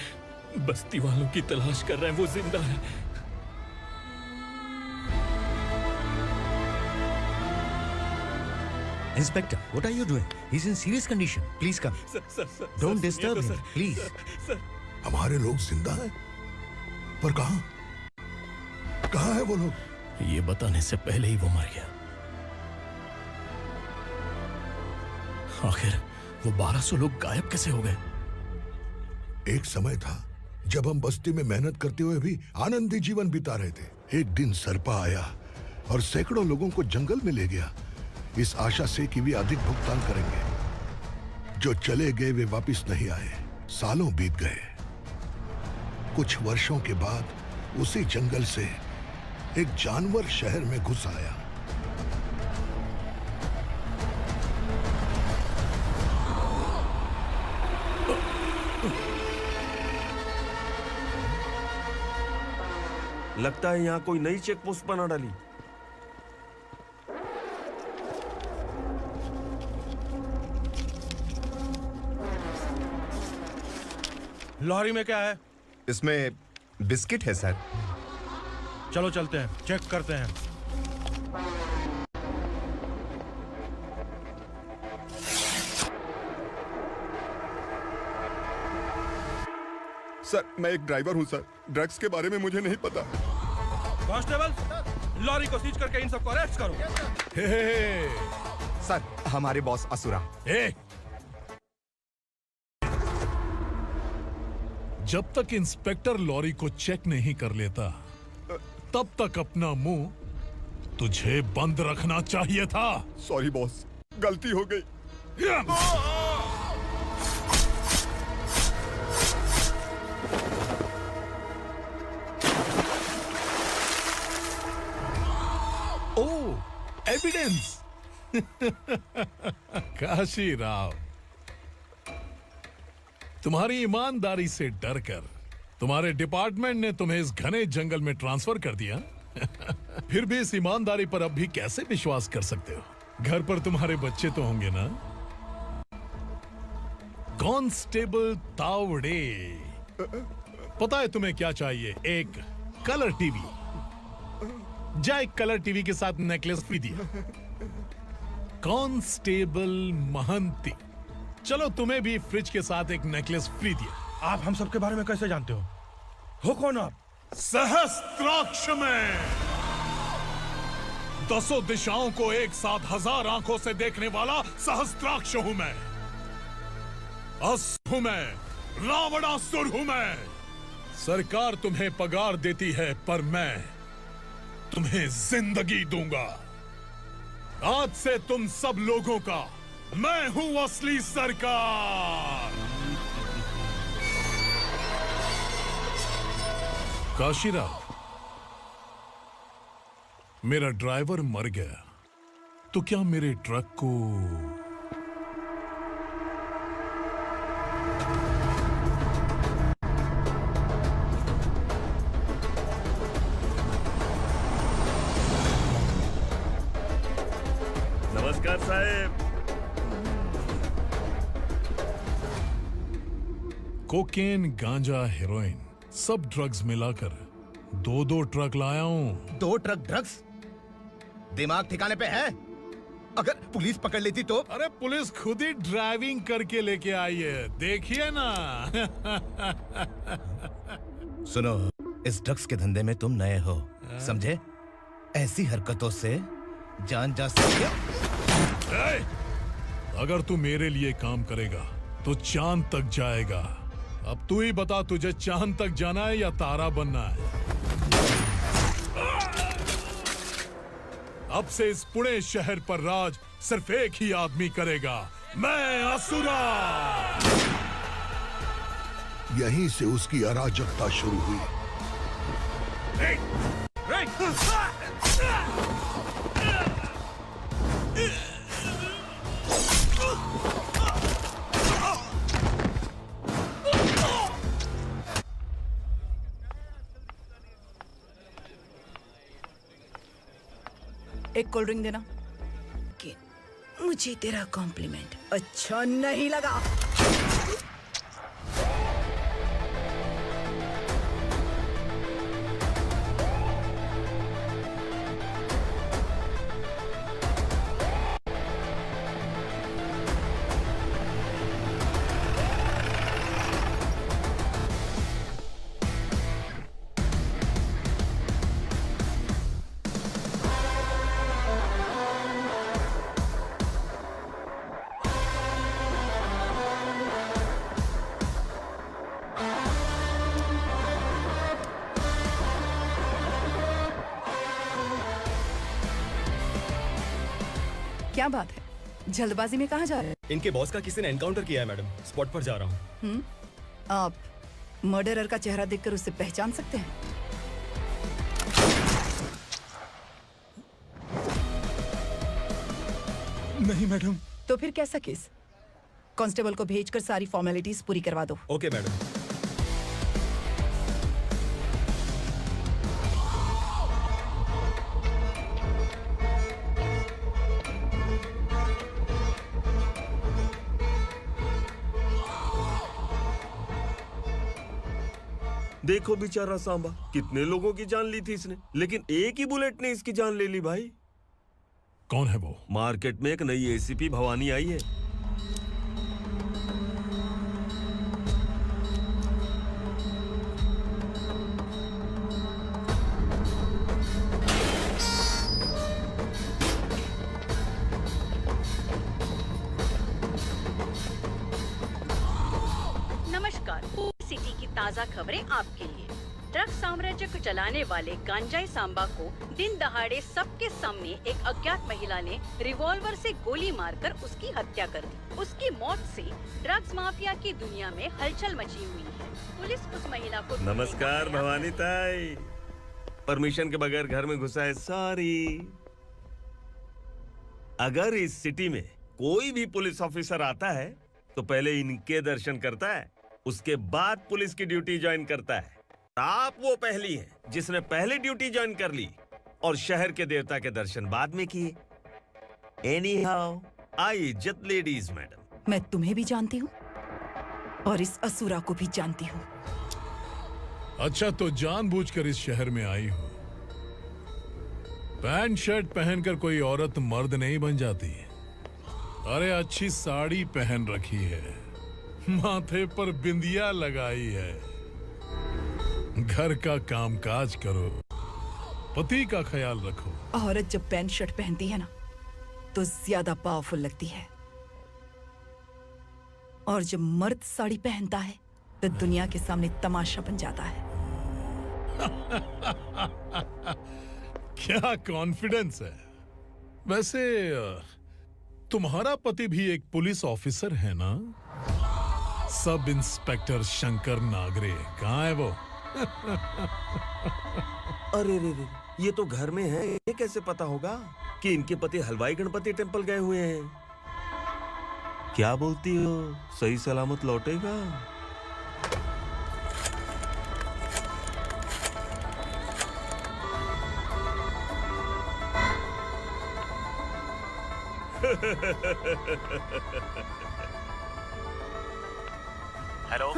बस्ती वालों की तलाश कर रहे हैं वो जिंदा है। Inspector, what are you doing? He's in serious condition. Please come. Sir, Don't disturb him, please. हमारे लोग जिंदा हैं, पर कहां? कहां है वो लोग? ये बताने से पहले ही वो मर गया। आखिर वो 1200 लोग गायब कैसे हो गए? एक समय था जब हम बस्ती में मेहनत करते हुए भी आनंदी जीवन बिता रहे थे। एक दिन सरपा आया और सैकड़ों लोगों को जंगल में ले गया, इस आशा से कि वे अधिक भुगतान करेंगे। जो चले गए वे वापस नहीं आए। सालों बीत गए। कुछ वर्षों के बाद उसी जंगल से एक जानवर शहर में घुस आया। लगता है यहाँ कोई नई चेक पोस्ट बना डाली। लॉरी में क्या है? इसमें बिस्किट है सर। चलो चलते हैं, चेक करते हैं। सर, मैं एक ड्राइवर हूं सर। ड्रग्स के बारे में मुझे नहीं पता। कांस्टेबल, लॉरी को सीज करके इन सबको अरेस्ट करो। सर, हमारे बॉस असुरा। जब तक इंस्पेक्टर लॉरी को चेक नहीं कर लेता तब तक अपना मुंह तुझे बंद रखना चाहिए था। सॉरी बॉस, गलती हो गई। एविडेंस। काशी राव, तुम्हारी ईमानदारी से डरकर तुम्हारे डिपार्टमेंट ने तुम्हें इस घने जंगल में ट्रांसफर कर दिया। फिर भी इस ईमानदारी पर अब भी कैसे विश्वास कर सकते हो? घर पर तुम्हारे बच्चे तो होंगे ना? कांस्टेबल तावड़े, पता है तुम्हें क्या चाहिए? एक कलर टीवी। जा एक कलर टीवी के साथ नेकलेस भी दिया। कांस्टेबल महंती, चलो तुम्हें भी फ्रिज के साथ एक नेकलेस फ्री दिया। आप हम सब के बारे में कैसे जानते हो कौन आप? सहस्त्राक्ष में 10 दिशाओं को एक साथ 1000 आंखों से देखने वाला सहस्त्राक्ष हूं मैं। असुर हूं मैं, रावणासुर हूं मैं। सरकार तुम्हें पगार देती है, पर मैं तुम्हें जिंदगी दूंगा। आज से तुम सब लोगों का मैं हूं असली सरकार। काशीराव, मेरा ड्राइवर मर गया, तो क्या मेरे ट्रक को नमस्कार साहब। कोकेन, गांजा, हेरोइन, सब ड्रग्स मिलाकर 2 ट्रक लाया हूं। 2 ट्रक ड्रग्स? दिमाग ठिकाने पे है? अगर पुलिस पकड़ लेती तो? अरे पुलिस खुद ही ड्राइविंग करके लेके आई है, देखिए ना। सुनो, इस ड्रग्स के धंधे में तुम नए हो, समझे? ऐसी हरकतों से जान जा सकती है। अगर तू मेरे लिए काम करेगा तो चांद तक जाएगा। अब तू ही बता, तुझे चांद तक जाना है या तारा बनना है? अब से इस पुणे शहर पर राज सिर्फ एक ही आदमी करेगा, मैं असुरा। यहीं से उसकी अराजकता शुरू हुई। एक कोल्ड ड्रिंक देना। मुझे तेरा कॉम्प्लीमेंट अच्छा नहीं लगा। क्या बात है, जल्दबाजी में कहाँ जा रहे हैं? इनके बॉस का किसी ने एनकाउंटर किया है मैडम, स्पॉट पर जा रहा हूँ। आप मर्डरर का चेहरा देखकर उसे पहचान सकते हैं? नहीं मैडम। तो फिर कैसा केस? कांस्टेबल को भेजकर सारी फॉर्मेलिटीज पूरी करवा दो। Okay madam. देखो बेचारा सांबा, कितने लोगों की जान ली थी इसने, लेकिन एक ही बुलेट ने इसकी जान ले ली भाई। कौन है वो? मार्केट में एक नई एसीपी भवानी आई है। नमस्कार, सिटी की ताज़ा खबरें आपके लिए। ड्रग्स साम्राज्य को चलाने वाले गांजाई सांबा को दिन दहाड़े सबके सामने एक अज्ञात महिला ने रिवॉल्वर से गोली मारकर उसकी हत्या कर दी। उसकी मौत से ड्रग्स माफिया की दुनिया में हलचल मची हुई है। पुलिस उस महिला को नमस्कार भवानी ताई, परमिशन के बगैर घर में घुसा है, सॉरी। अगर इस सिटी में कोई भी पुलिस ऑफिसर आता है तो पहले इनके दर्शन करता है, उसके बाद पुलिस की ड्यूटी ज्वाइन करता है। आप वो पहली हैं जिसने पहले ड्यूटी ज्वाइन कर ली और शहर के देवता के दर्शन बाद में किए। एनीहाउ, आई इज्जत लेडीज मैडम। मैं तुम्हें भी जानती हूँ और इस असुरा को भी जानती हूँ। अच्छा, तो जानबूझकर इस शहर में आई हो। पैंट शर्ट पहनकर कोई औरत मर्द नहीं बन जाती। अरे अच्छी साड़ी पहन रखी है, माथे पर बिंदिया लगाई है, घर का कामकाज करो, पति का ख्याल रखो। औरत जब पैंट शर्ट पहनती है ना तो ज्यादा पावरफुल लगती है, और जब मर्द साड़ी पहनता है तो दुनिया के सामने तमाशा बन जाता है। क्या कॉन्फिडेंस है। वैसे तुम्हारा पति भी एक पुलिस ऑफिसर है ना? सब इंस्पेक्टर शंकर नागरे कहाँ है वो? अरे रे रे, ये तो घर में है, ये कैसे पता होगा कि इनके पति हलवाई गणपति टेम्पल गए हुए हैं? क्या बोलती हो, सही सलामत लौटेगा? हेलो।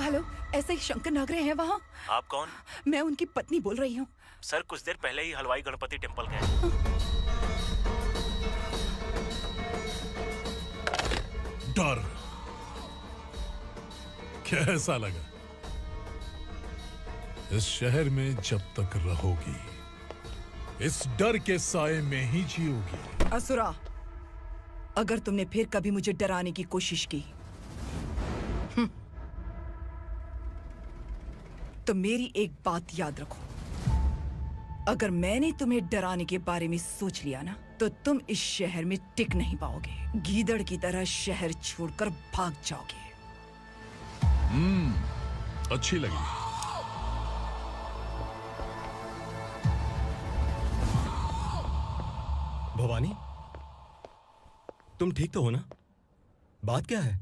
हेलो, ऐसे ही शंकर नागरे हैं वहाँ? आप कौन? मैं उनकी पत्नी बोल रही हूँ। सर कुछ देर पहले ही हलवाई गणपति टेम्पल गए। डर कैसा लगा? इस शहर में जब तक रहोगी इस डर के साए में ही जियोगी। असुरा, अगर तुमने फिर कभी मुझे डराने की कोशिश की तो मेरी एक बात याद रखो, अगर मैंने तुम्हें डराने के बारे में सोच लिया ना तो तुम इस शहर में टिक नहीं पाओगे। गीदड़ की तरह शहर छोड़कर भाग जाओगे। अच्छी लगी। भवानी, तुम ठीक तो हो ना? बात क्या है?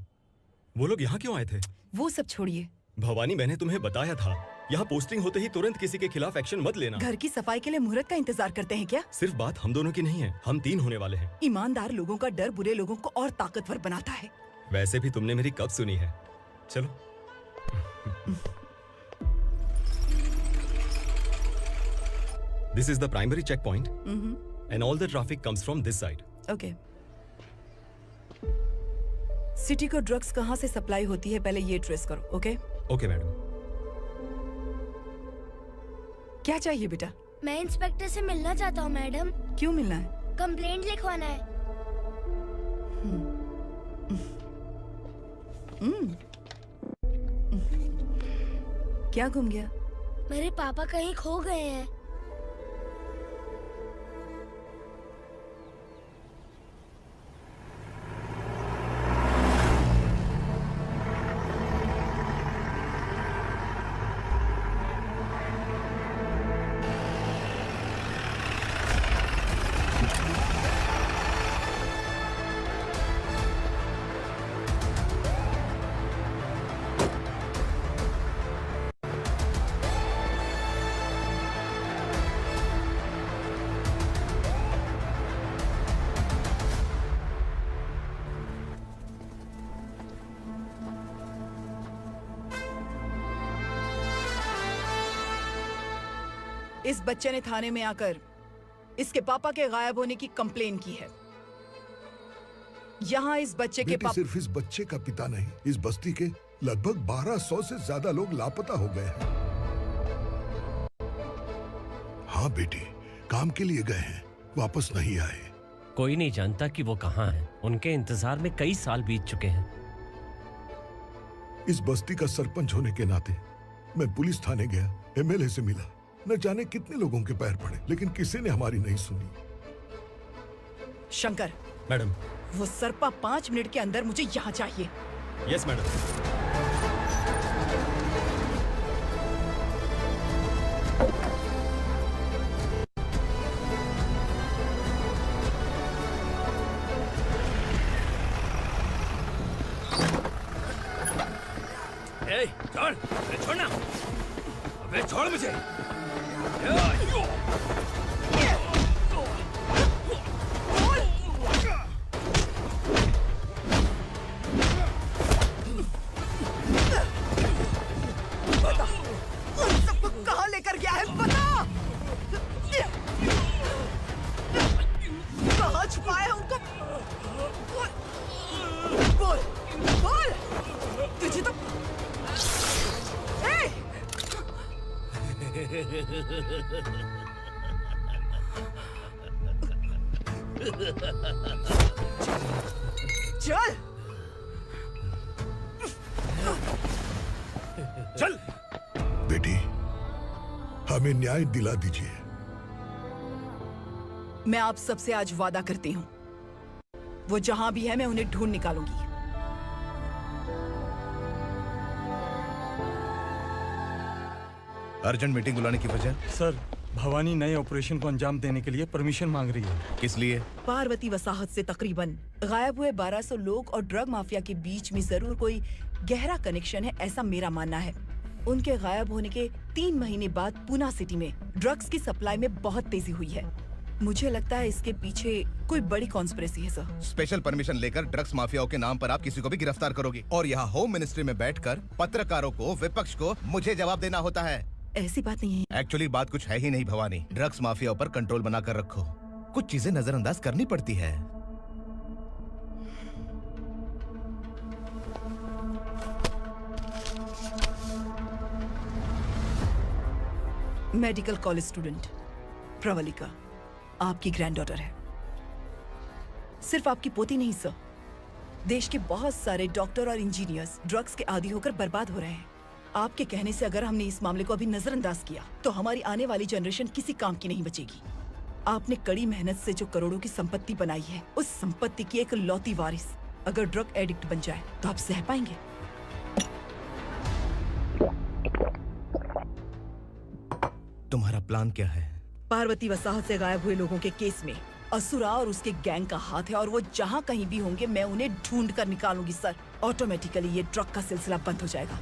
वो लोग यहाँ क्यों आए थे? वो सब छोड़िए। भवानी, मैंने तुम्हें बताया था यहाँ पोस्टिंग होते ही तुरंत किसी के खिलाफ एक्शन मत लेना। घर की सफाई के लिए मुहूर्त का इंतजार करते हैं क्या? सिर्फ बात हम दोनों की नहीं है, हम 3 होने वाले हैं। ईमानदार लोगों का डर बुरे लोगों को और ताकतवर बनाता है। वैसे भी तुमने मेरी कब सुनी है। चलो। This is the primary checkpoint, and all the traffic comes from this side. Okay. City को ड्रग्स कहाँ से सप्लाई होती है पहले ये ट्रेस करो, ओके? Okay madam. क्या चाहिए बेटा? मैं इंस्पेक्टर से मिलना चाहता हूँ मैडम। क्यों मिलना है? कंप्लेंट लिखवाना है। क्या घूम गया? मेरे पापा कहीं खो गए हैं। इस बच्चे ने थाने में आकर इसके पापा के गायब होने की कंप्लेन की है। यहाँ इस बच्चे के बेटी, सिर्फ इस बच्चे का पिता नहीं, इस बस्ती के लगभग 1200 से ज्यादा लोग लापता हो गए हैं। हाँ बेटी, काम के लिए गए हैं, वापस नहीं आए। कोई नहीं जानता कि वो कहाँ हैं। उनके इंतजार में कई साल बीत चुके हैं। इस बस्ती का सरपंच होने के नाते मैं पुलिस थाने गया, एमएलए से मिला, न जाने कितने लोगों के पैर पड़े, लेकिन किसी ने हमारी नहीं सुनी। शंकर, मैडम, वो सरपा 5 मिनट के अंदर मुझे यहाँ चाहिए। Yes madam. छोड़, अरे छोड़ना, अबे छोड़ मुझे। बता, उन सबको कहाँ लेकर गया है बता। कहाँ छुपाया है उनको? बोल, बोल, तुझे तो चल चल बेटी, हमें न्याय दिला दीजिए। मैं आप सबसे आज वादा करती हूँ, वो जहां भी है मैं उन्हें ढूंढ निकालूंगी। अर्जेंट मीटिंग बुलाने की वजह? सर, भवानी नए ऑपरेशन को अंजाम देने के लिए परमिशन मांग रही है। किस लिए? पार्वती वसाहत से तकरीबन गायब हुए 1200 लोग और ड्रग माफिया के बीच में जरूर कोई गहरा कनेक्शन है, ऐसा मेरा मानना है। उनके गायब होने के 3 महीने बाद पूना सिटी में ड्रग्स की सप्लाई में बहुत तेजी हुई है। मुझे लगता है इसके पीछे कोई बड़ी कॉन्स्पिरेसी है सर। स्पेशल परमिशन लेकर ड्रग्स माफियाओं के नाम पर आप किसी को भी गिरफ्तार करोगे और यहाँ होम मिनिस्ट्री में बैठकर पत्रकारों को, विपक्ष को मुझे जवाब देना होता है। ऐसी बात नहीं है। एक्चुअली बात कुछ है ही नहीं भवानी। ड्रग्स माफियाओं पर कंट्रोल बनाकर रखो, कुछ चीजें नजरअंदाज करनी पड़ती है। मेडिकल कॉलेज स्टूडेंट प्रवलिका आपकी ग्रैंडडॉटर है। सिर्फ आपकी पोती नहीं सर, देश के बहुत सारे डॉक्टर और इंजीनियर्स ड्रग्स के आदी होकर बर्बाद हो रहे हैं। आपके कहने से अगर हमने इस मामले को अभी नजरअंदाज किया तो हमारी आने वाली जनरेशन किसी काम की नहीं बचेगी। आपने कड़ी मेहनत से जो करोड़ों की संपत्ति बनाई है, उस संपत्ति की एक लौती वारिस अगर ड्रग एडिक्ट बन जाए तो आप सह पाएंगे? तुम्हारा प्लान क्या है? पार्वती वसाहत से गायब हुए लोगों के केस में असुरा और उसके गैंग का हाथ है और वो जहाँ कहीं भी होंगे मैं उन्हें ढूंढ कर निकालूंगी सर। ऑटोमेटिकली ये ड्रग का सिलसिला बंद हो जाएगा।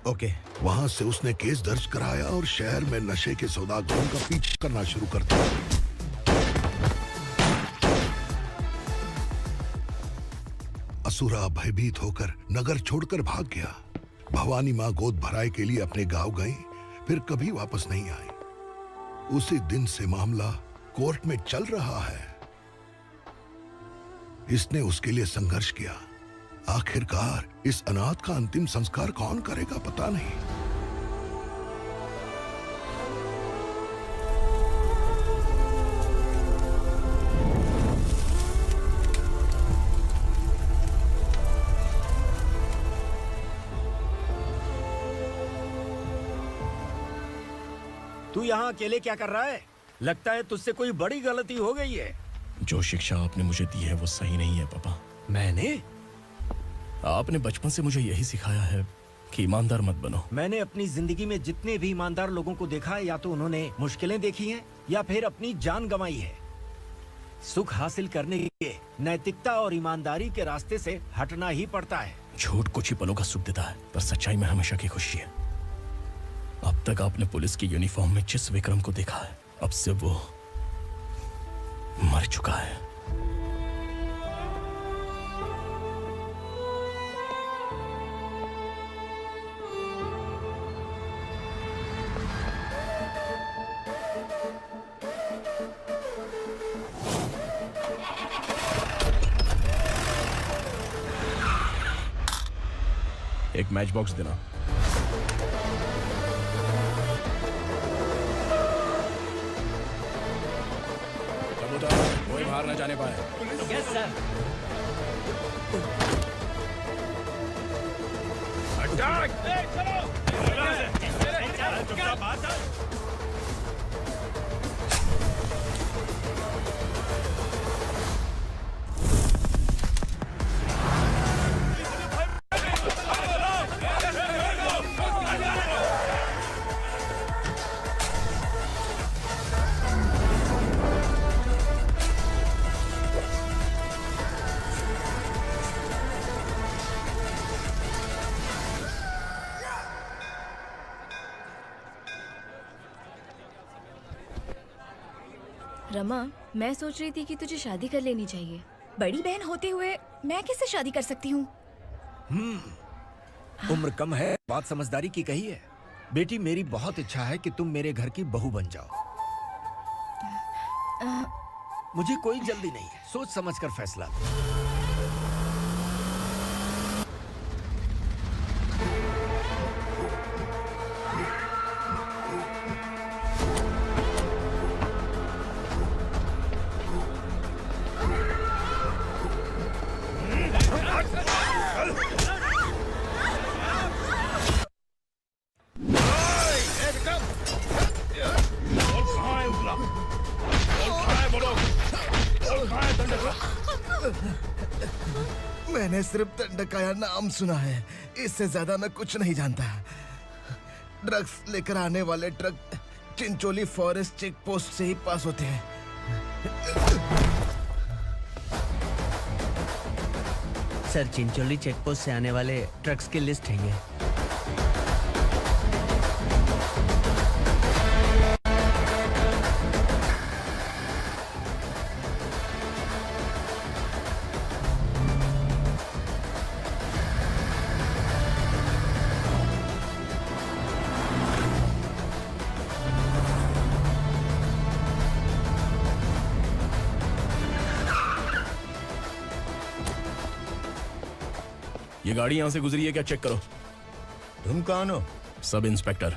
ओके। वहाँ से उसने केस दर्ज कराया और शहर में नशे के सौदागरों का पीछा करना शुरू कर दिया। असुरा भयभीत होकर नगर छोड़कर भाग गया। भवानी माँ गोद भराई के लिए अपने गांव गई, फिर कभी वापस नहीं आई। उसी दिन से मामला कोर्ट में चल रहा है। इसने उसके लिए संघर्ष किया। आखिरकार इस अनाथ का अंतिम संस्कार कौन करेगा पता नहीं। तू यहाँ अकेले क्या कर रहा है? लगता है तुझसे कोई बड़ी गलती हो गई है। जो शिक्षा आपने मुझे दी है वो सही नहीं है पापा। मैंने? आपने बचपन से मुझे यही सिखाया है कि ईमानदार मत बनो। मैंने अपनी जिंदगी में जितने भी ईमानदार लोगों को देखा है, या तो उन्होंने मुश्किलें देखी हैं या फिर अपनी जान गंवाई है। सुख हासिल करने के लिए नैतिकता और ईमानदारी के रास्ते से हटना ही पड़ता है। झूठ कुछ ही पलों का सुख देता है, पर सच्चाई में हमेशा की खुशी है। अब तक आपने पुलिस की यूनिफॉर्म में जिस विक्रम को देखा है, अब से वो मर चुका है। एक मैच बॉक्स देना। कोई बाहर न जाने पाए। Yes sir. रमा, मैं सोच रही थी कि तुझे शादी कर लेनी चाहिए। बड़ी बहन होते हुए मैं कैसे शादी कर सकती हूँ? उम्र कम है, बात समझदारी की कही है। बेटी, मेरी बहुत इच्छा है कि तुम मेरे घर की बहू बन जाओ। मुझे कोई जल्दी नहीं है, सोच समझकर फैसला लो। मैंने सिर्फ दंडकाया नाम सुना है, इससे ज्यादा मैं कुछ नहीं जानता। ड्रग्स लेकर आने वाले truck Chincholi forest check post से ही पास होते हैं। सर, चिंचोली चेक पोस्ट से आने वाले ट्रक्स की लिस्ट है ये। ये गाड़ी यहाँ से गुजरी है क्या, चेक करो। तुम कौन हो? Sub inspector.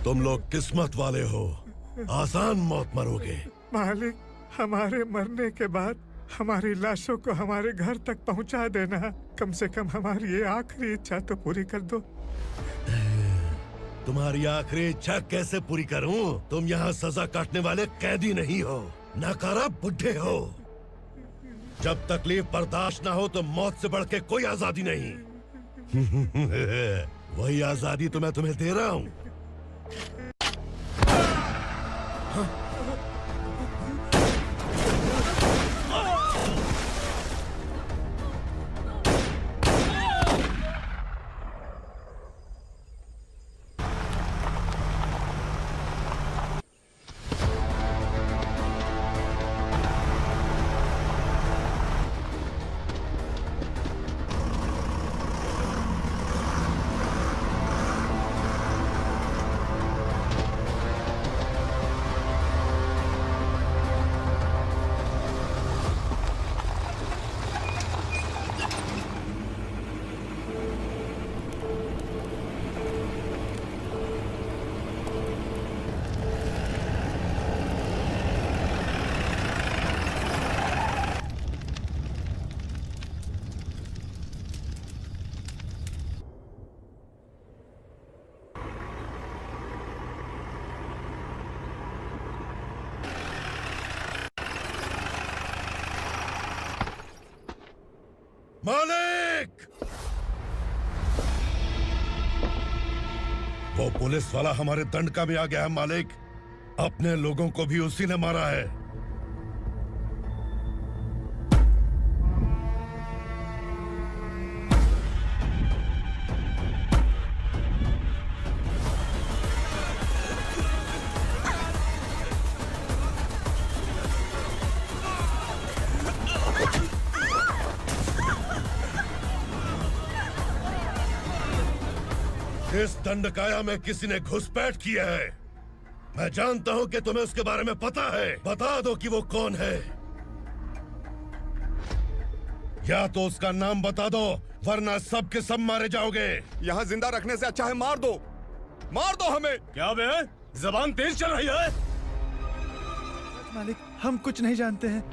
तुम लोग किस्मत वाले हो, आसान मौत मरोगे। मालिक, हमारे मरने के बाद हमारी लाशों को हमारे घर तक पहुंचा देना। कम से कम हमारी ये आखिरी इच्छा तो पूरी कर दो। तुम्हारी आखिरी इच्छा कैसे पूरी करूं? तुम यहाँ सजा काटने वाले कैदी नहीं हो, नाकारा बुड्ढे हो। जब तकलीफ बर्दाश्त ना हो तो मौत से बढ़ के कोई आजादी नहीं। वही आजादी तो मैं तुम्हें दे रहा हूँ। मालिक! वो पुलिस वाला हमारे दंड का भी आ गया है मालिक। अपने लोगों को भी उसी ने मारा है। इस दंडकाया में किसी ने घुसपैठ किया है। मैं जानता हूं कि तुम्हें उसके बारे में पता है। बता दो कि वो कौन है, या तो उसका नाम बता दो, वरना सब के सब मारे जाओगे। यहाँ जिंदा रखने से अच्छा है मार दो हमें। क्या बे? जबान तेज चल रही है। मालिक, हम कुछ नहीं जानते हैं।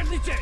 नीचे।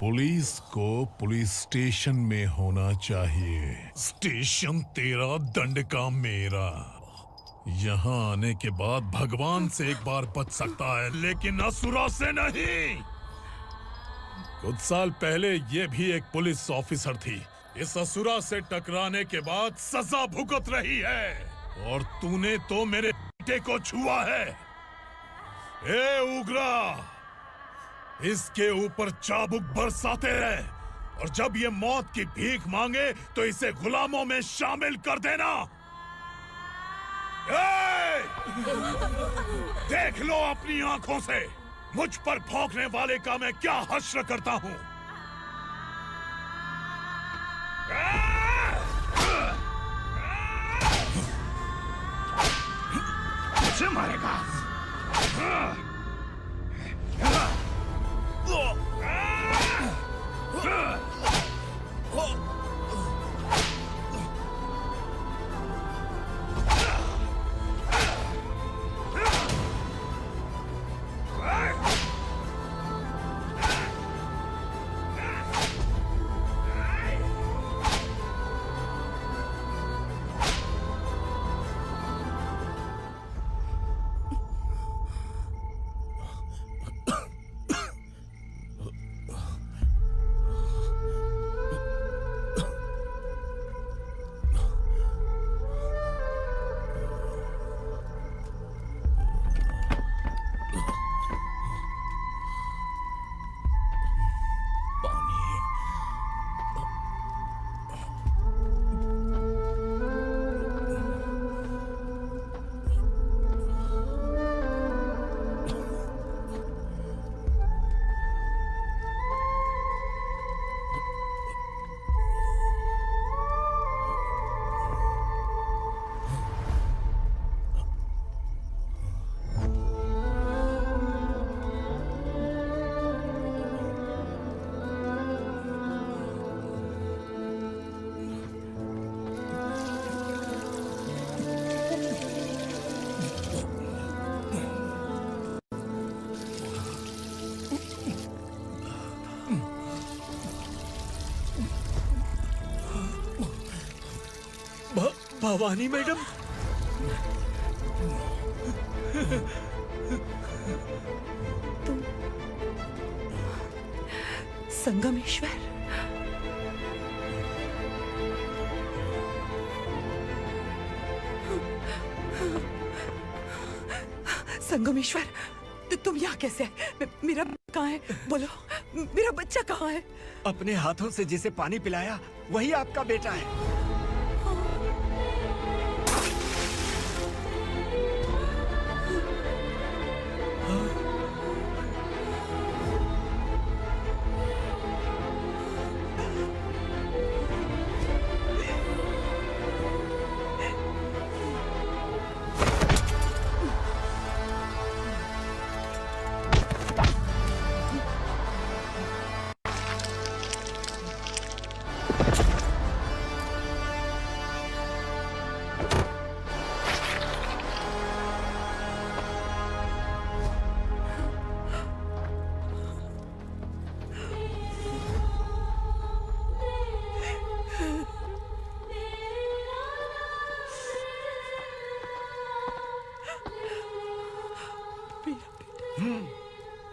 पुलिस को पुलिस स्टेशन में होना चाहिए। स्टेशन तेरा, दंड का मेरा। यहाँ आने के बाद भगवान से एक बार बच सकता है, लेकिन असुरा से नहीं। कुछ साल पहले ये भी एक पुलिस ऑफिसर थी। इस असुरा से टकराने के बाद सजा भुगत रही है, और तूने तो मेरे बेटे को छुआ है। ए उग्रा, इसके ऊपर चाबुक बरसाते रहे, और जब ये मौत की भीख मांगे तो इसे गुलामों में शामिल कर देना। देख लो अपनी आंखों से मुझ पर भौंकने वाले का मैं क्या हश्र करता हूं। मुझे मारेगा? भवानी मैडम। तुम संगमेश्वर। संगमेश्वर, तुम यहाँ कैसे आए? मेरा कहाँ है? बोलो, मेरा बच्चा कहाँ है? अपने हाथों से जिसे पानी पिलाया वही आपका बेटा है।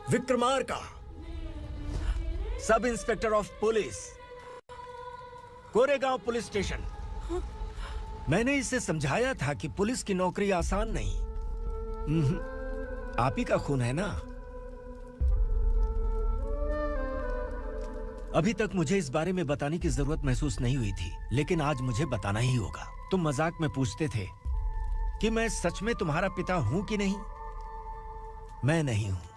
Vikramarka, sub inspector of police, Koregaon police station. मैंने इसे समझाया था कि पुलिस की नौकरी आसान नहीं। आप ही का खून है ना। अभी तक मुझे इस बारे में बताने की जरूरत महसूस नहीं हुई थी, लेकिन आज मुझे बताना ही होगा। तुम मजाक में पूछते थे कि मैं सच में तुम्हारा पिता हूं कि नहीं। मैं नहीं हूं।